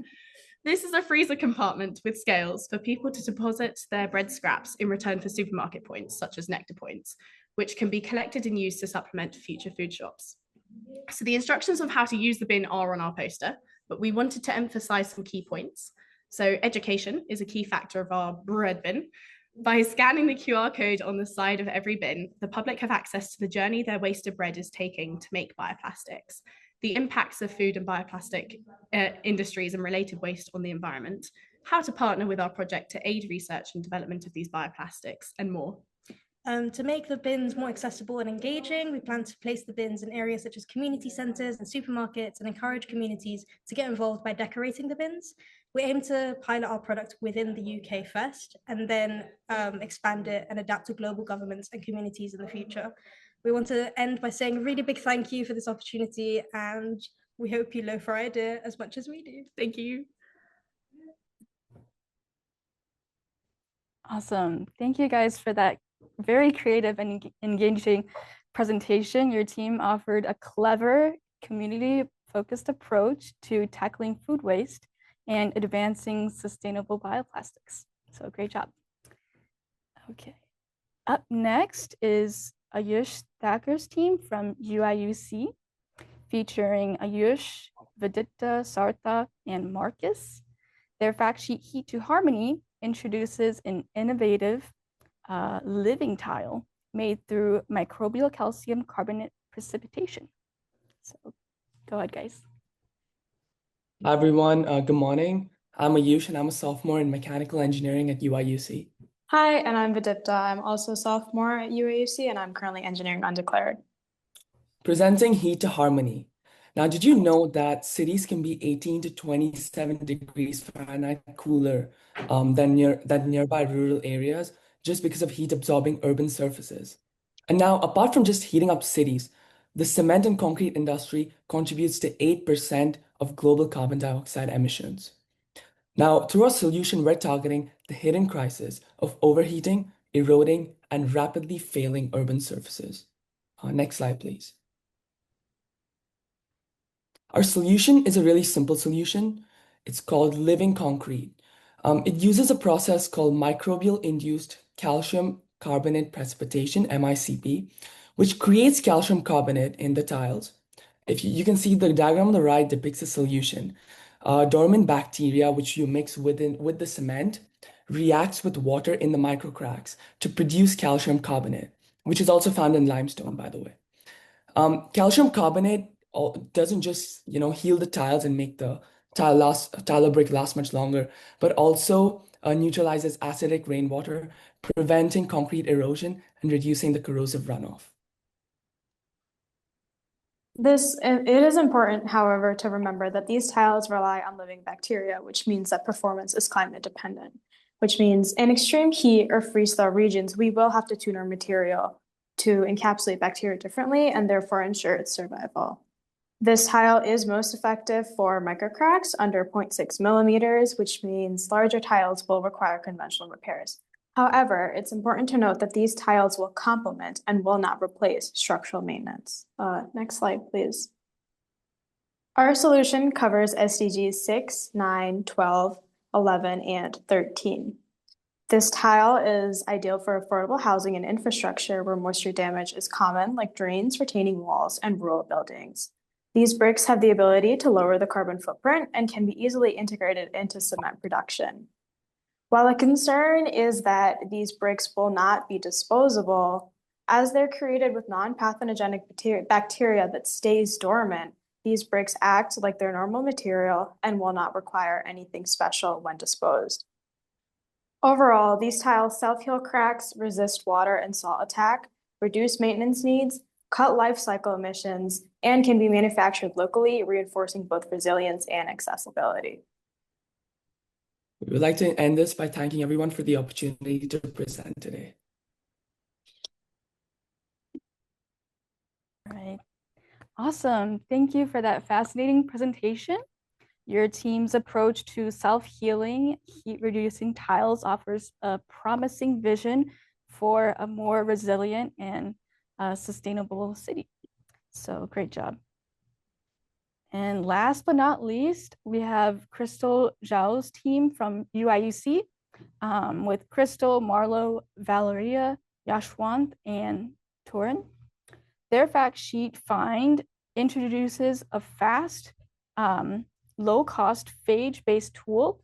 This is a freezer compartment with scales for people to deposit their bread scraps in return for supermarket points, such as nectar points, which can be collected and used to supplement future food shops. So the instructions of how to use the bin are on our poster, but we wanted to emphasize some key points. So education is a key factor of our bread bin. By scanning the QR code on the side of every bin, the public have access to the journey their wasted bread is taking to make bioplastics, the impacts of food and bioplastic industries and related waste on the environment, how to partner with our project to aid research and development of these bioplastics, and more. To make the bins more accessible and engaging, we plan to place the bins in areas such as community centres and supermarkets and encourage communities to get involved by decorating the bins. We aim to pilot our product within the UK first and then expand it and adapt to global governments and communities in the future. We want to end by saying a really big thank you for this opportunity, and we hope you love our idea as much as we do. Thank you. Awesome. Thank you guys for that very creative and engaging presentation. Your team offered a clever, community focused approach to tackling food waste and advancing sustainable bioplastics. So great job. Okay. Up next is Ayush Thacker's team from UIUC, featuring Ayush, Vidita, Sartha, and Marcus. Their fact sheet Heat to Harmony introduces an innovative living tile made through microbial calcium carbonate precipitation. So go ahead, guys. Hi everyone, good morning. I'm Ayush and I'm a sophomore in mechanical engineering at UIUC. Hi, and I'm Vidipta. I'm also a sophomore at UAUC, and I'm currently engineering undeclared. Presenting Heat to Harmony. Now, did you know that cities can be 18 to 27 degrees Fahrenheit cooler than nearby rural areas just because of heat absorbing urban surfaces? And now, apart from just heating up cities, the cement and concrete industry contributes to 8% of global carbon dioxide emissions. Now, through our solution, we're targeting the hidden crisis of overheating, eroding, and rapidly failing urban surfaces. Next slide, please. Our solution is a really simple solution. It's called living concrete. It uses a process called microbial-induced calcium carbonate precipitation, MICP, which creates calcium carbonate in the tiles. If you can see the diagram on the right depicts a solution. Dormant bacteria, which you mix with the cement, reacts with water in the microcracks to produce calcium carbonate, which is also found in limestone, by the way. Calcium carbonate doesn't just heal the tiles and make the tile or brick last much longer, but also neutralizes acidic rainwater, preventing concrete erosion and reducing the corrosive runoff. It is important, however, to remember that these tiles rely on living bacteria, which means that performance is climate dependent, which means in extreme heat or freeze-thaw regions, we will have to tune our material to encapsulate bacteria differently and therefore ensure its survival. This tile is most effective for microcracks under 0.6 millimeters, which means larger tiles will require conventional repairs. However, it's important to note that these tiles will complement and will not replace structural maintenance. Next slide, please. Our solution covers SDGs 6, 9, 12, 11, and 13. This tile is ideal for affordable housing and infrastructure where moisture damage is common, like drains, retaining walls, and rural buildings. These bricks have the ability to lower the carbon footprint and can be easily integrated into cement production. While a concern is that these bricks will not be disposable, as they're created with non-pathogenic bacteria that stays dormant, these bricks act like their normal material and will not require anything special when disposed. Overall, these tiles self-heal cracks, resist water and salt attack, reduce maintenance needs, cut life cycle emissions, and can be manufactured locally, reinforcing both resilience and accessibility. We would like to end this by thanking everyone for the opportunity to present today. All right. Awesome. Thank you for that fascinating presentation. Your team's approach to self-healing, heat-reducing tiles offers a promising vision for a more resilient and sustainable city. So great job. And last but not least, we have Crystal Zhao's team from UIUC with Crystal, Marlo, Valeria, Yashwant, and Torin. Their fact sheet find introduces a fast, low-cost phage-based tool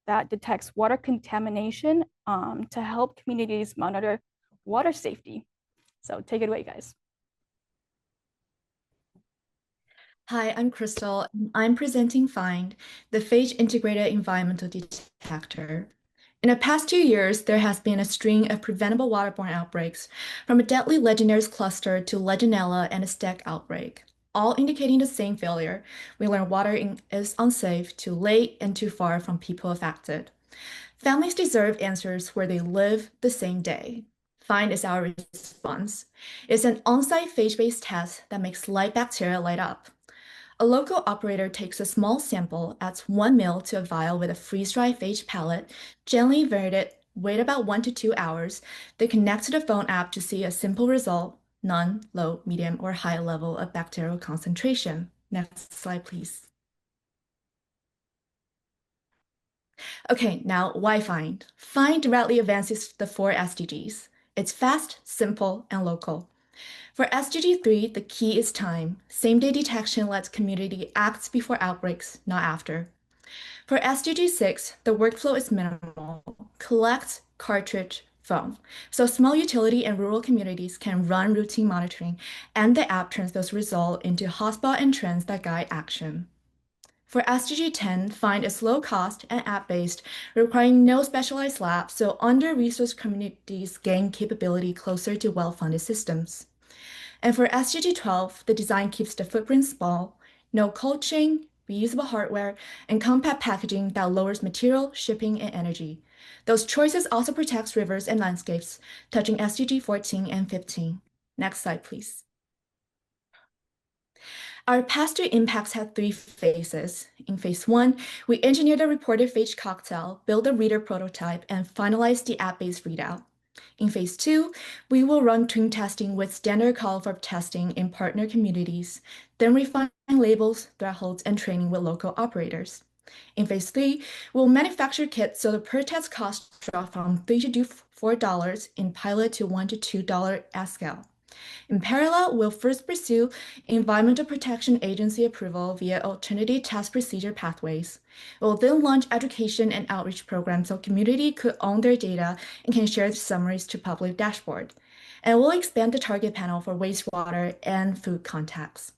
that detects water contamination to help communities monitor water safety. So take it away, guys. Hi, I'm Crystal. I'm presenting FIND, the Phage Integrated Environmental Detector. In the past 2 years, there has been a string of preventable waterborne outbreaks, from a deadly Legionnaires cluster to Legionella and a stag outbreak, all indicating the same failure. We learn water is unsafe, too late, and too far from people affected. Families deserve answers where they live the same day. FIND is our response. It's an on-site phage-based test that makes light bacteria light up. A local operator takes a small sample, adds 1 ml to a vial with a freeze-dried phage pellet, gently invert it, wait about 1 to 2 hours, then connect to the phone app to see a simple result: none, low, medium, or high level of bacterial concentration. Next slide, please. Okay, now why Find? Find directly advances the 4 SDGs. It's fast, simple, and local. For SDG 3, the key is time. Same-day detection lets community act before outbreaks, not after. For SDG 6, the workflow is minimal. Collect, cartridge, phone. So small utility and rural communities can run routine monitoring, and the app turns those results into hotspot and trends that guide action. For SDG 10, Find is low cost and app-based, requiring no specialized lab, so under-resourced communities gain capability closer to well-funded systems. And for SDG 12, the design keeps the footprint small, no cold chain, reusable hardware, and compact packaging that lowers material, shipping, and energy. Those choices also protects rivers and landscapes, touching SDG 14 and 15. Next slide, please. Our past 2 impacts had 3 phases. In phase 1, we engineered a reported phage cocktail, built a reader prototype, and finalized the app-based readout. In phase 2, we will run twin testing with standard call for testing in partner communities, then refine labels, thresholds, and training with local operators. In phase 3, we'll manufacture kits so the per test cost drop from $3 to $4 in pilot to $1 to $2 at scale. In parallel, we'll first pursue Environmental Protection Agency approval via alternative test procedure pathways. We'll then launch education and outreach programs so community could own their data and can share the summaries to public dashboard. And we'll expand the target panel for wastewater and food contacts.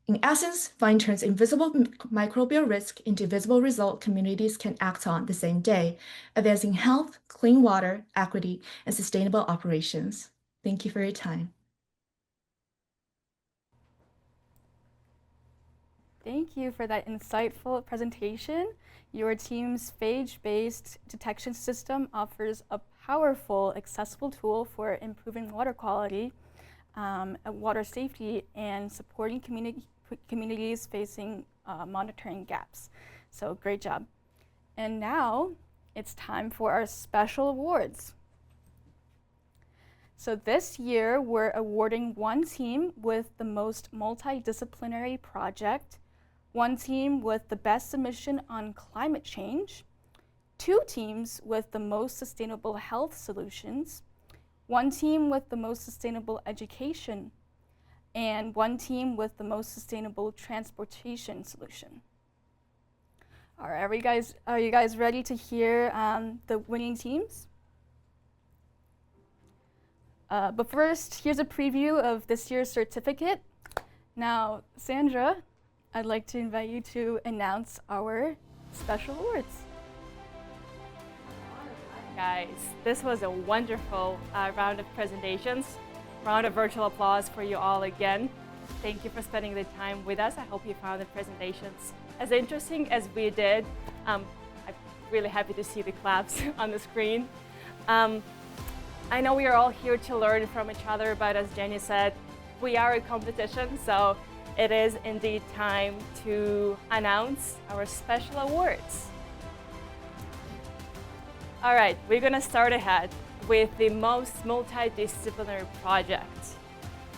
In essence, Find turns invisible microbial risk into visible result communities can act on the same day, advancing health, clean water, equity, and sustainable operations. Thank you for your time. Thank you for that insightful presentation. Your team's phage-based detection system offers a powerful, accessible tool for improving water quality, water safety, and supporting communities facing monitoring gaps. So great job. And now it's time for our special awards. So this year, we're awarding 1 team with the most multidisciplinary project, 1 team with the best submission on climate change, 2 teams with the most sustainable health solutions, 1 team with the most sustainable education, and 1 team with the most sustainable transportation solution. All right, are you guys ready to hear the winning teams? But first, here's a preview of this year's certificate. Now, Sandra, I'd like to invite you to announce our special awards. Guys, this was a wonderful round of presentations. Round of virtual applause for you all again. Thank you for spending the time with us. I hope you found the presentations as interesting as we did. I'm really happy to see the claps on the screen. I know we are all here to learn from each other, but as Jenny said, we are a competition, so it is indeed time to announce our special awards. All right, we're gonna start ahead with the most multidisciplinary project.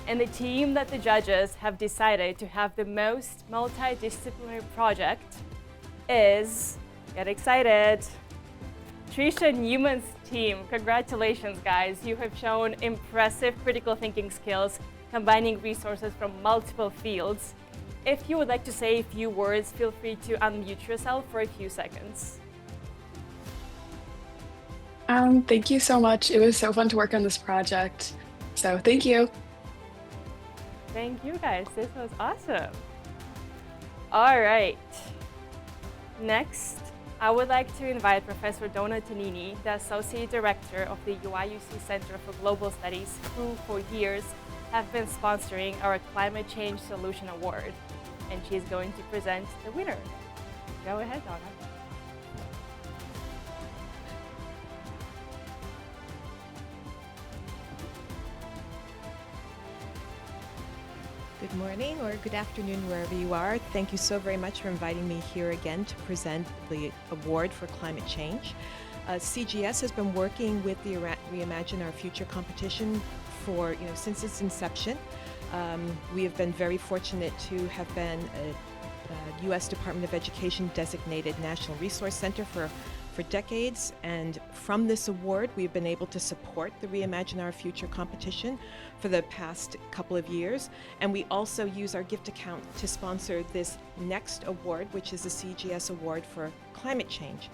And the team that the judges have decided to have the most multidisciplinary project is, get excited, Trisha Newman's team. Congratulations, guys. You have shown impressive critical thinking skills, combining resources from multiple fields. If you would like to say a few words, feel free to unmute yourself for a few seconds. Thank you so much. It was so fun to work on this project. So thank you. Thank you, guys. This was awesome. All right. Next, I would like to invite Professor Donna Tonini, the Associate Director of the UIUC Center for Global Studies, who for years have been sponsoring our Climate Change Solution Award. And she's going to present the winner. Go ahead, Donna. Good morning or good afternoon, wherever you are. Thank you so very much for inviting me here again to present the award for climate change. CGS has been working with the Reimagine Our Future competition for, since its inception. We have been very fortunate to have been a U.S. Department of Education designated National Resource Center for decades, and from this award we've been able to support the Reimagine Our Future competition for the past couple of years, and we also use our gift account to sponsor this next award, which is the CGS Award for Climate Change.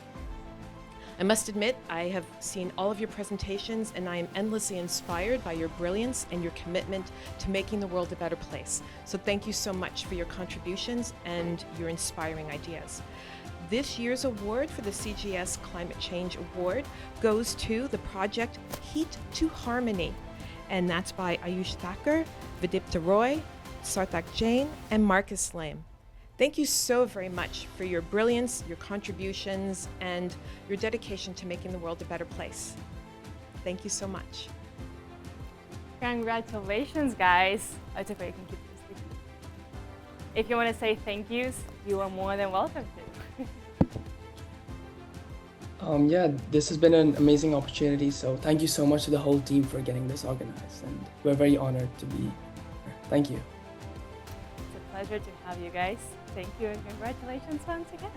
I must admit, I have seen all of your presentations and I am endlessly inspired by your brilliance and your commitment to making the world a better place. So thank you so much for your contributions and your inspiring ideas. This year's award for the CGS Climate Change Award goes to the project Heat to Harmony, and that's by Ayush Thakur, Vidipta Roy, Sarthak Jain, and Marcus Lame. Thank you so very much for your brilliance, your contributions, and your dedication to making the world a better place. Thank you so much. Congratulations, guys. It's okay, you can keep this. If you want to say thank yous, you are more than welcome to. Yeah, this has been an amazing opportunity, so thank you so much to the whole team for getting this organized, and we're very honored to be here. Thank you. It's a pleasure to have you guys. Thank you and congratulations once again.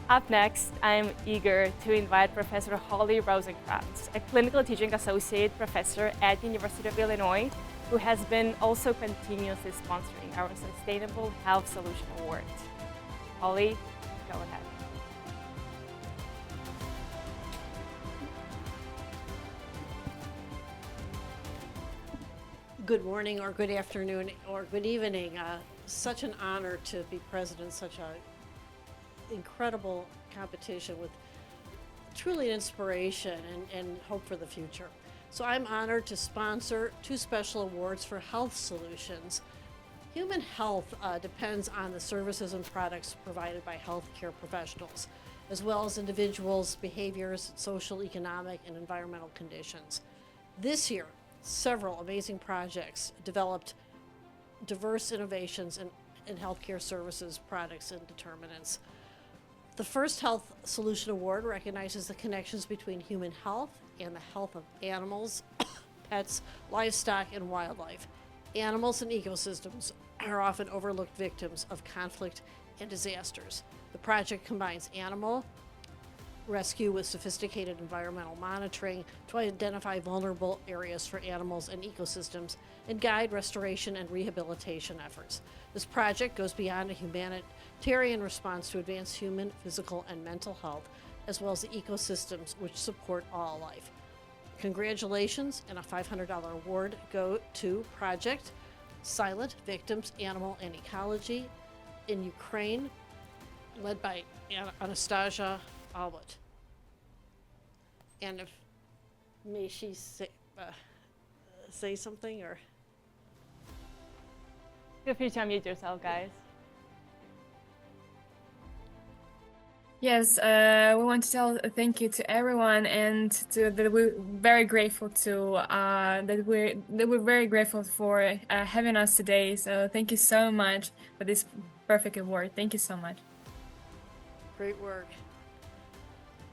Up next, I'm eager to invite Professor Holly Rosenkrantz, a clinical teaching associate professor at the University of Illinois, who has been also continuously sponsoring our Sustainable Health Solution Award. Holly, go ahead. Good morning or good afternoon or good evening. Such an honor to be president of such an incredible competition with truly an inspiration and hope for the future. So I'm honored to sponsor 2 special awards for health solutions. Human health depends on the services and products provided by healthcare professionals, as well as individuals' behaviors, social, economic, and environmental conditions. This year, several amazing projects developed diverse innovations in healthcare services, products, and determinants. The first Health Solution Award recognizes the connections between human health and the health of animals, pets, livestock, and wildlife. Animals and ecosystems are often overlooked victims of conflict and disasters. The project combines animal rescue with sophisticated environmental monitoring to identify vulnerable areas for animals and ecosystems and guide restoration and rehabilitation efforts. This project goes beyond a humanitarian response to advance human, physical, and mental health, as well as the ecosystems which support all life. Congratulations, and a $500 award go to Project Silent Victims, Animal and Ecology in Ukraine, led by Anastasia Albert. And if may she say something, or feel free to unmute yourself, guys. Yes, we want to tell a thank you to everyone, and that we're very grateful to that we're very grateful for having us today. So thank you so much for this perfect award. Thank you so much. Great work.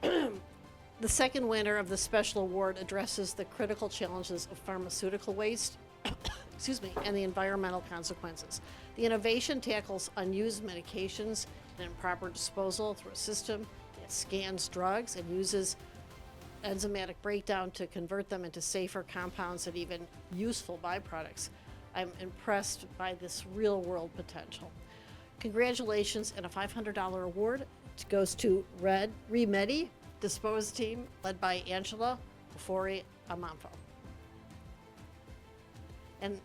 The second winner of the special award addresses the critical challenges of pharmaceutical waste and the environmental consequences. The innovation tackles unused medications and improper disposal through a system that scans drugs and uses enzymatic breakdown to convert them into safer compounds and even useful byproducts. I'm impressed by this real-world potential. Congratulations, and a $500 award goes to Reimagine Dispose team, led by Angela Bufori Amanfo. And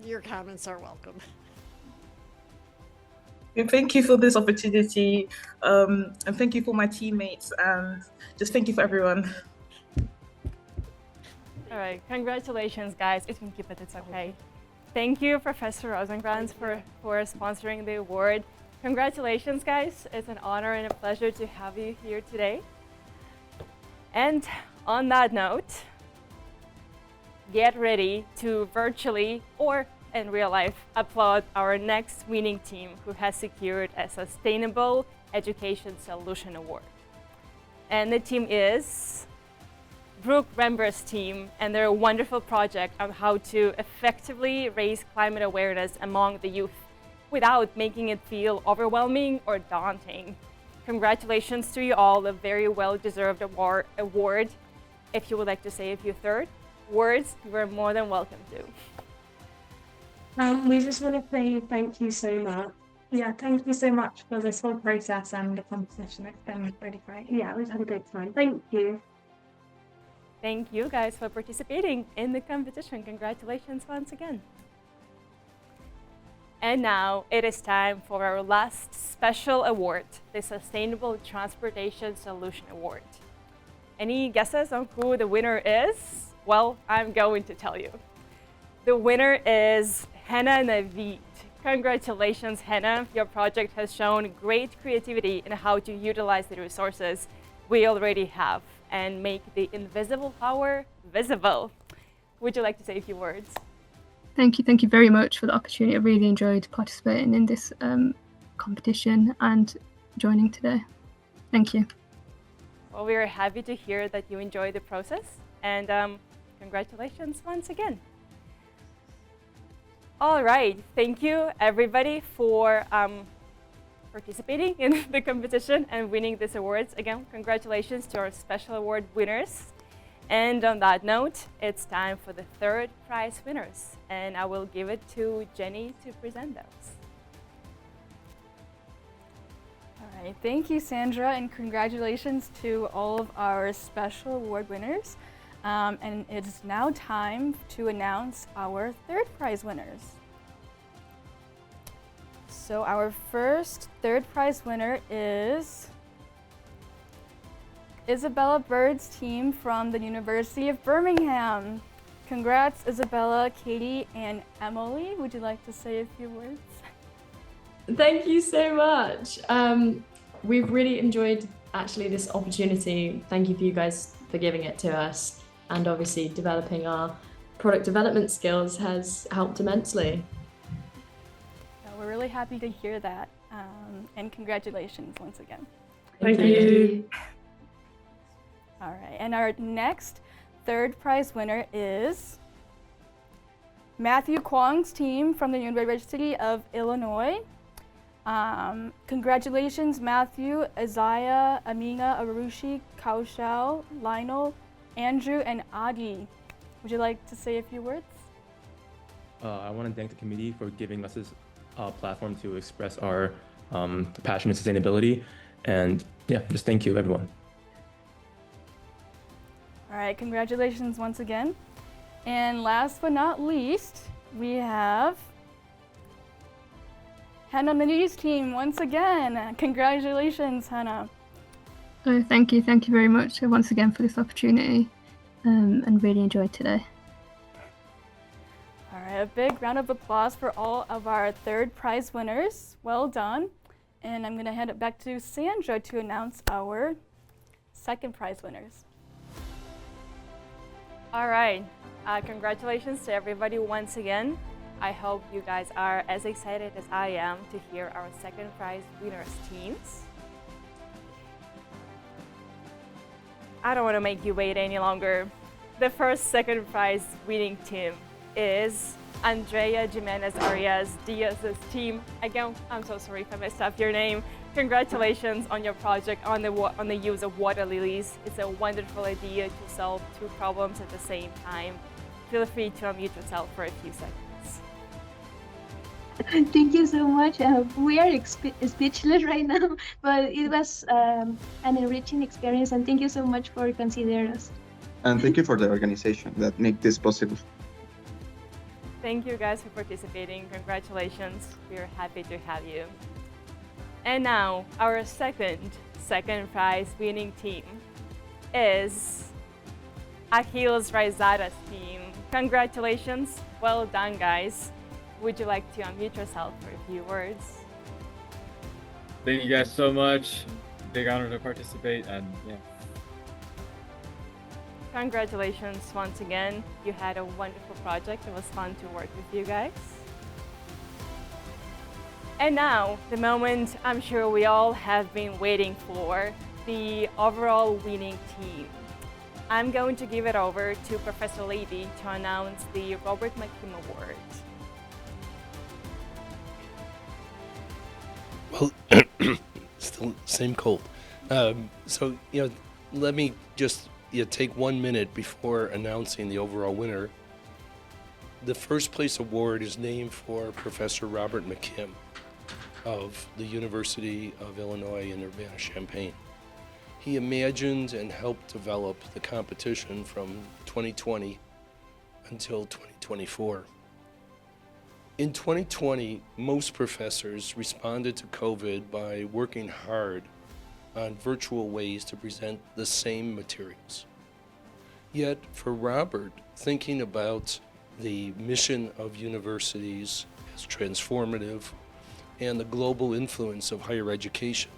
your comments are welcome. Thank you for this opportunity, and thank you for my teammates, and just thank you for everyone. All right, congratulations, guys. You can keep it, it's okay. Thank you, Professor Rosenkrantz, for sponsoring the award. Congratulations, guys. It's an honor and a pleasure to have you here today. And on that note, get ready to virtually or in real life applaud our next winning team who has secured a Sustainable Education Solution Award. And the team is Brooke Rember's team and their wonderful project on how to effectively raise climate awareness among the youth without making it feel overwhelming or daunting. Congratulations to you all, a very well-deserved award. If you would like to say a few words, you are more than welcome to. We just want to say thank you so much. Yeah, thank you so much for this whole process and the competition. It's been really great. Yeah, we've had a great time. Thank you. Thank you guys for participating in the competition. Congratulations once again. And now it is time for our last special award, the Sustainable Transportation Solution Award. Any guesses on who the winner is? Well, I'm going to tell you. The winner is Hannah Navid. Congratulations, Hannah. Your project has shown great creativity in how to utilize the resources we already have and make the invisible power visible. Would you like to say a few words? Thank you very much for the opportunity. I really enjoyed participating in this competition and joining today. Thank you. Well, we are happy to hear that you enjoyed the process, and congratulations once again. All right, thank you everybody for participating in the competition and winning these awards. Again, congratulations to our special award winners. And on that note, it's time for the third prize winners, and I will give it to Jenny to present those. All right, thank you, Sandra, and congratulations to all of our special award winners. And it's now time to announce our third prize winners. So our first third prize winner is Isabella Bird's team from the University of Birmingham. Congrats, Isabella, Katie, and Emily. Would you like to say a few words? Thank you so much. We've really enjoyed actually this opportunity. Thank you for you guys for giving it to us. And obviously developing our product development skills has helped immensely. We're really happy to hear that. And congratulations once again. Thank you. All right, and our next third prize winner is Matthew Kwong's team from the University of Illinois. Congratulations, Matthew, Isaiah, Amina, Arushi, Kaushal, Lionel, Andrew, and Adi. Would you like to say a few words? I want to thank the committee for giving us this platform to express our passion in sustainability. And yeah, just thank you, everyone. All right, congratulations once again. And last but not least, we have Hannah Nadi's team once again. Congratulations, Hannah. Thank you very much once again for this opportunity and really enjoyed today. All right, a big round of applause for all of our third prize winners. Well done. And I'm going to hand it back to Sandra to announce our second prize winners. All right, congratulations to everybody once again. I hope you guys are as excited as I am to hear our second prize winners' teams. I don't want to make you wait any longer. The first second prize winning team is Andrea Jimenez Arias Diaz's team. Again, I'm so sorry if I messed up your name. Congratulations on your project on the use of water lilies. It's a wonderful idea to solve two problems at the same time. Feel free to unmute yourself for a few seconds. Thank you so much. We are speechless right now, but it was an enriching experience, and thank you so much for considering us. And thank you for the organization that make this possible. Thank you guys for participating. Congratulations. We're happy to have you. And now our second prize winning team is Achilles Raizada's team. Congratulations. Well done, guys. Would you like to unmute yourself for a few words? Thank you guys so much. Big honor to participate, and yeah. Congratulations once again. You had a wonderful project. It was fun to work with you guys. And now, the moment I'm sure we all have been waiting for, the overall winning team. I'm going to give it over to Professor Levy to announce the Robert McKim Award. Well, still same cold. So, let me just take 1 minute before announcing the overall winner. The first place award is named for Professor Robert McKim of the University of Illinois in Urbana-Champaign. He imagined and helped develop the competition from 2020 until 2024. In 2020, most professors responded to COVID by working hard on virtual ways to present the same materials. Yet for Robert, thinking about the mission of universities as transformative and the global influence of higher education,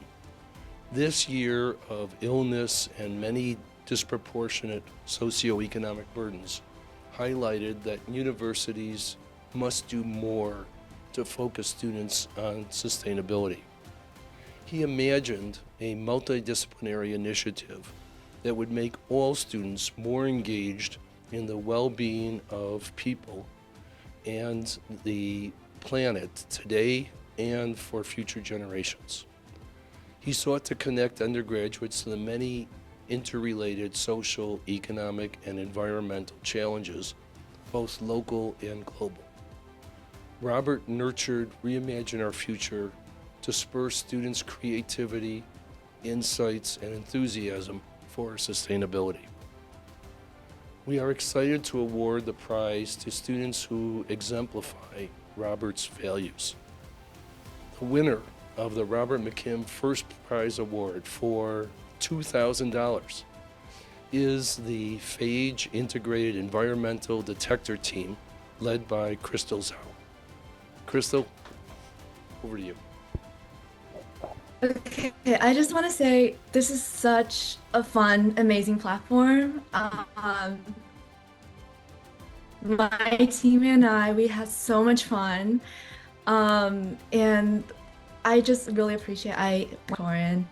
this year of illness and many disproportionate socioeconomic burdens highlighted that universities must do more to focus students on sustainability. He imagined a multidisciplinary initiative that would make all students more engaged in the well-being of people and the planet today and for future generations. He sought to connect undergraduates to the many interrelated social, economic, and environmental challenges, both local and global. Robert nurtured Reimagine Our Future to spur students' creativity, insights, and enthusiasm for sustainability. We are excited to award the prize to students who exemplify Robert's values. The winner of the Robert McKim First Prize Award for $2,000 is the Phage Integrated Environmental Detector Team led by Crystal Zhao. Crystal, over to you. Okay, I just want to say this is such a fun, amazing platform. My team and we had so much fun, and I just really appreciate Corin.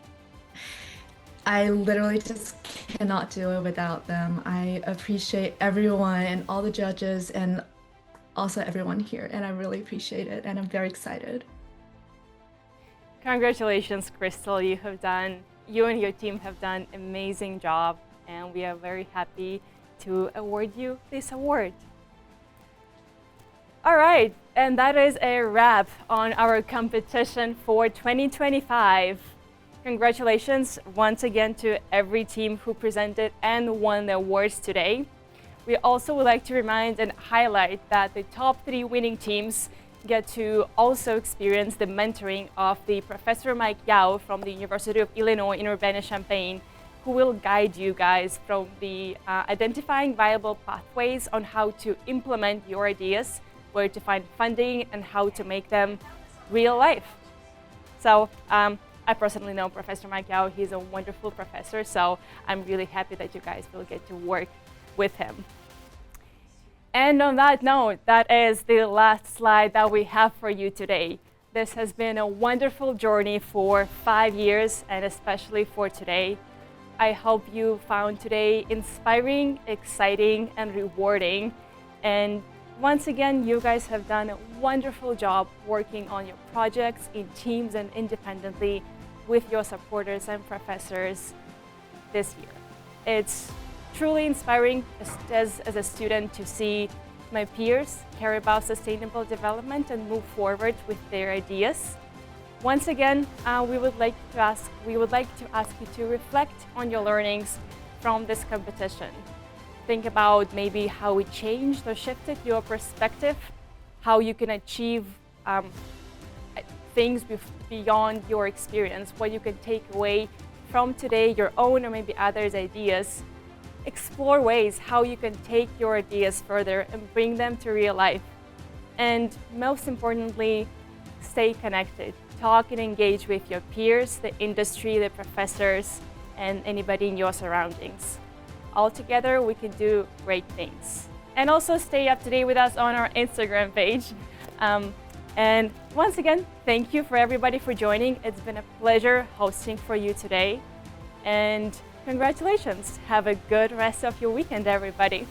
I literally just cannot do it without them. I appreciate everyone and all the judges and also everyone here, and I really appreciate it, and I'm very excited. Congratulations, Crystal. You and your team have done an amazing job, and we are very happy to award you this award. All right, and that is a wrap on our competition for 2025. Congratulations once again to every team who presented and won the awards today. We also would like to remind and highlight that the top 3 winning teams get to also experience the mentoring of the Professor Mike Yao from the University of Illinois in Urbana-Champaign, who will guide you guys from the identifying viable pathways on how to implement your ideas, where to find funding, and how to make them real life. So I personally know Professor Mike Yao. He's a wonderful professor, so I'm really happy that you guys will get to work with him. And on that note, that is the last slide that we have for you today. This has been a wonderful journey for 5 years, and especially for today. I hope you found today inspiring, exciting, and rewarding. And once again, you guys have done a wonderful job working on your projects in teams and independently with your supporters and professors this year. It's truly inspiring as a student to see my peers care about sustainable development and move forward with their ideas. Once again, we would like to ask you to reflect on your learnings from this competition. Think about maybe how it changed or shifted your perspective, how you can achieve things beyond your experience, what you can take away from today, your own or maybe others' ideas. Explore ways how you can take your ideas further and bring them to real life. And most importantly, stay connected. Talk and engage with your peers, the industry, the professors, and anybody in your surroundings. All together, we can do great things. And also stay up to date with us on our Instagram page. And once again, thank you for everybody for joining. It's been a pleasure hosting for you today. And Congratulations. Have a good rest of your weekend, everybody.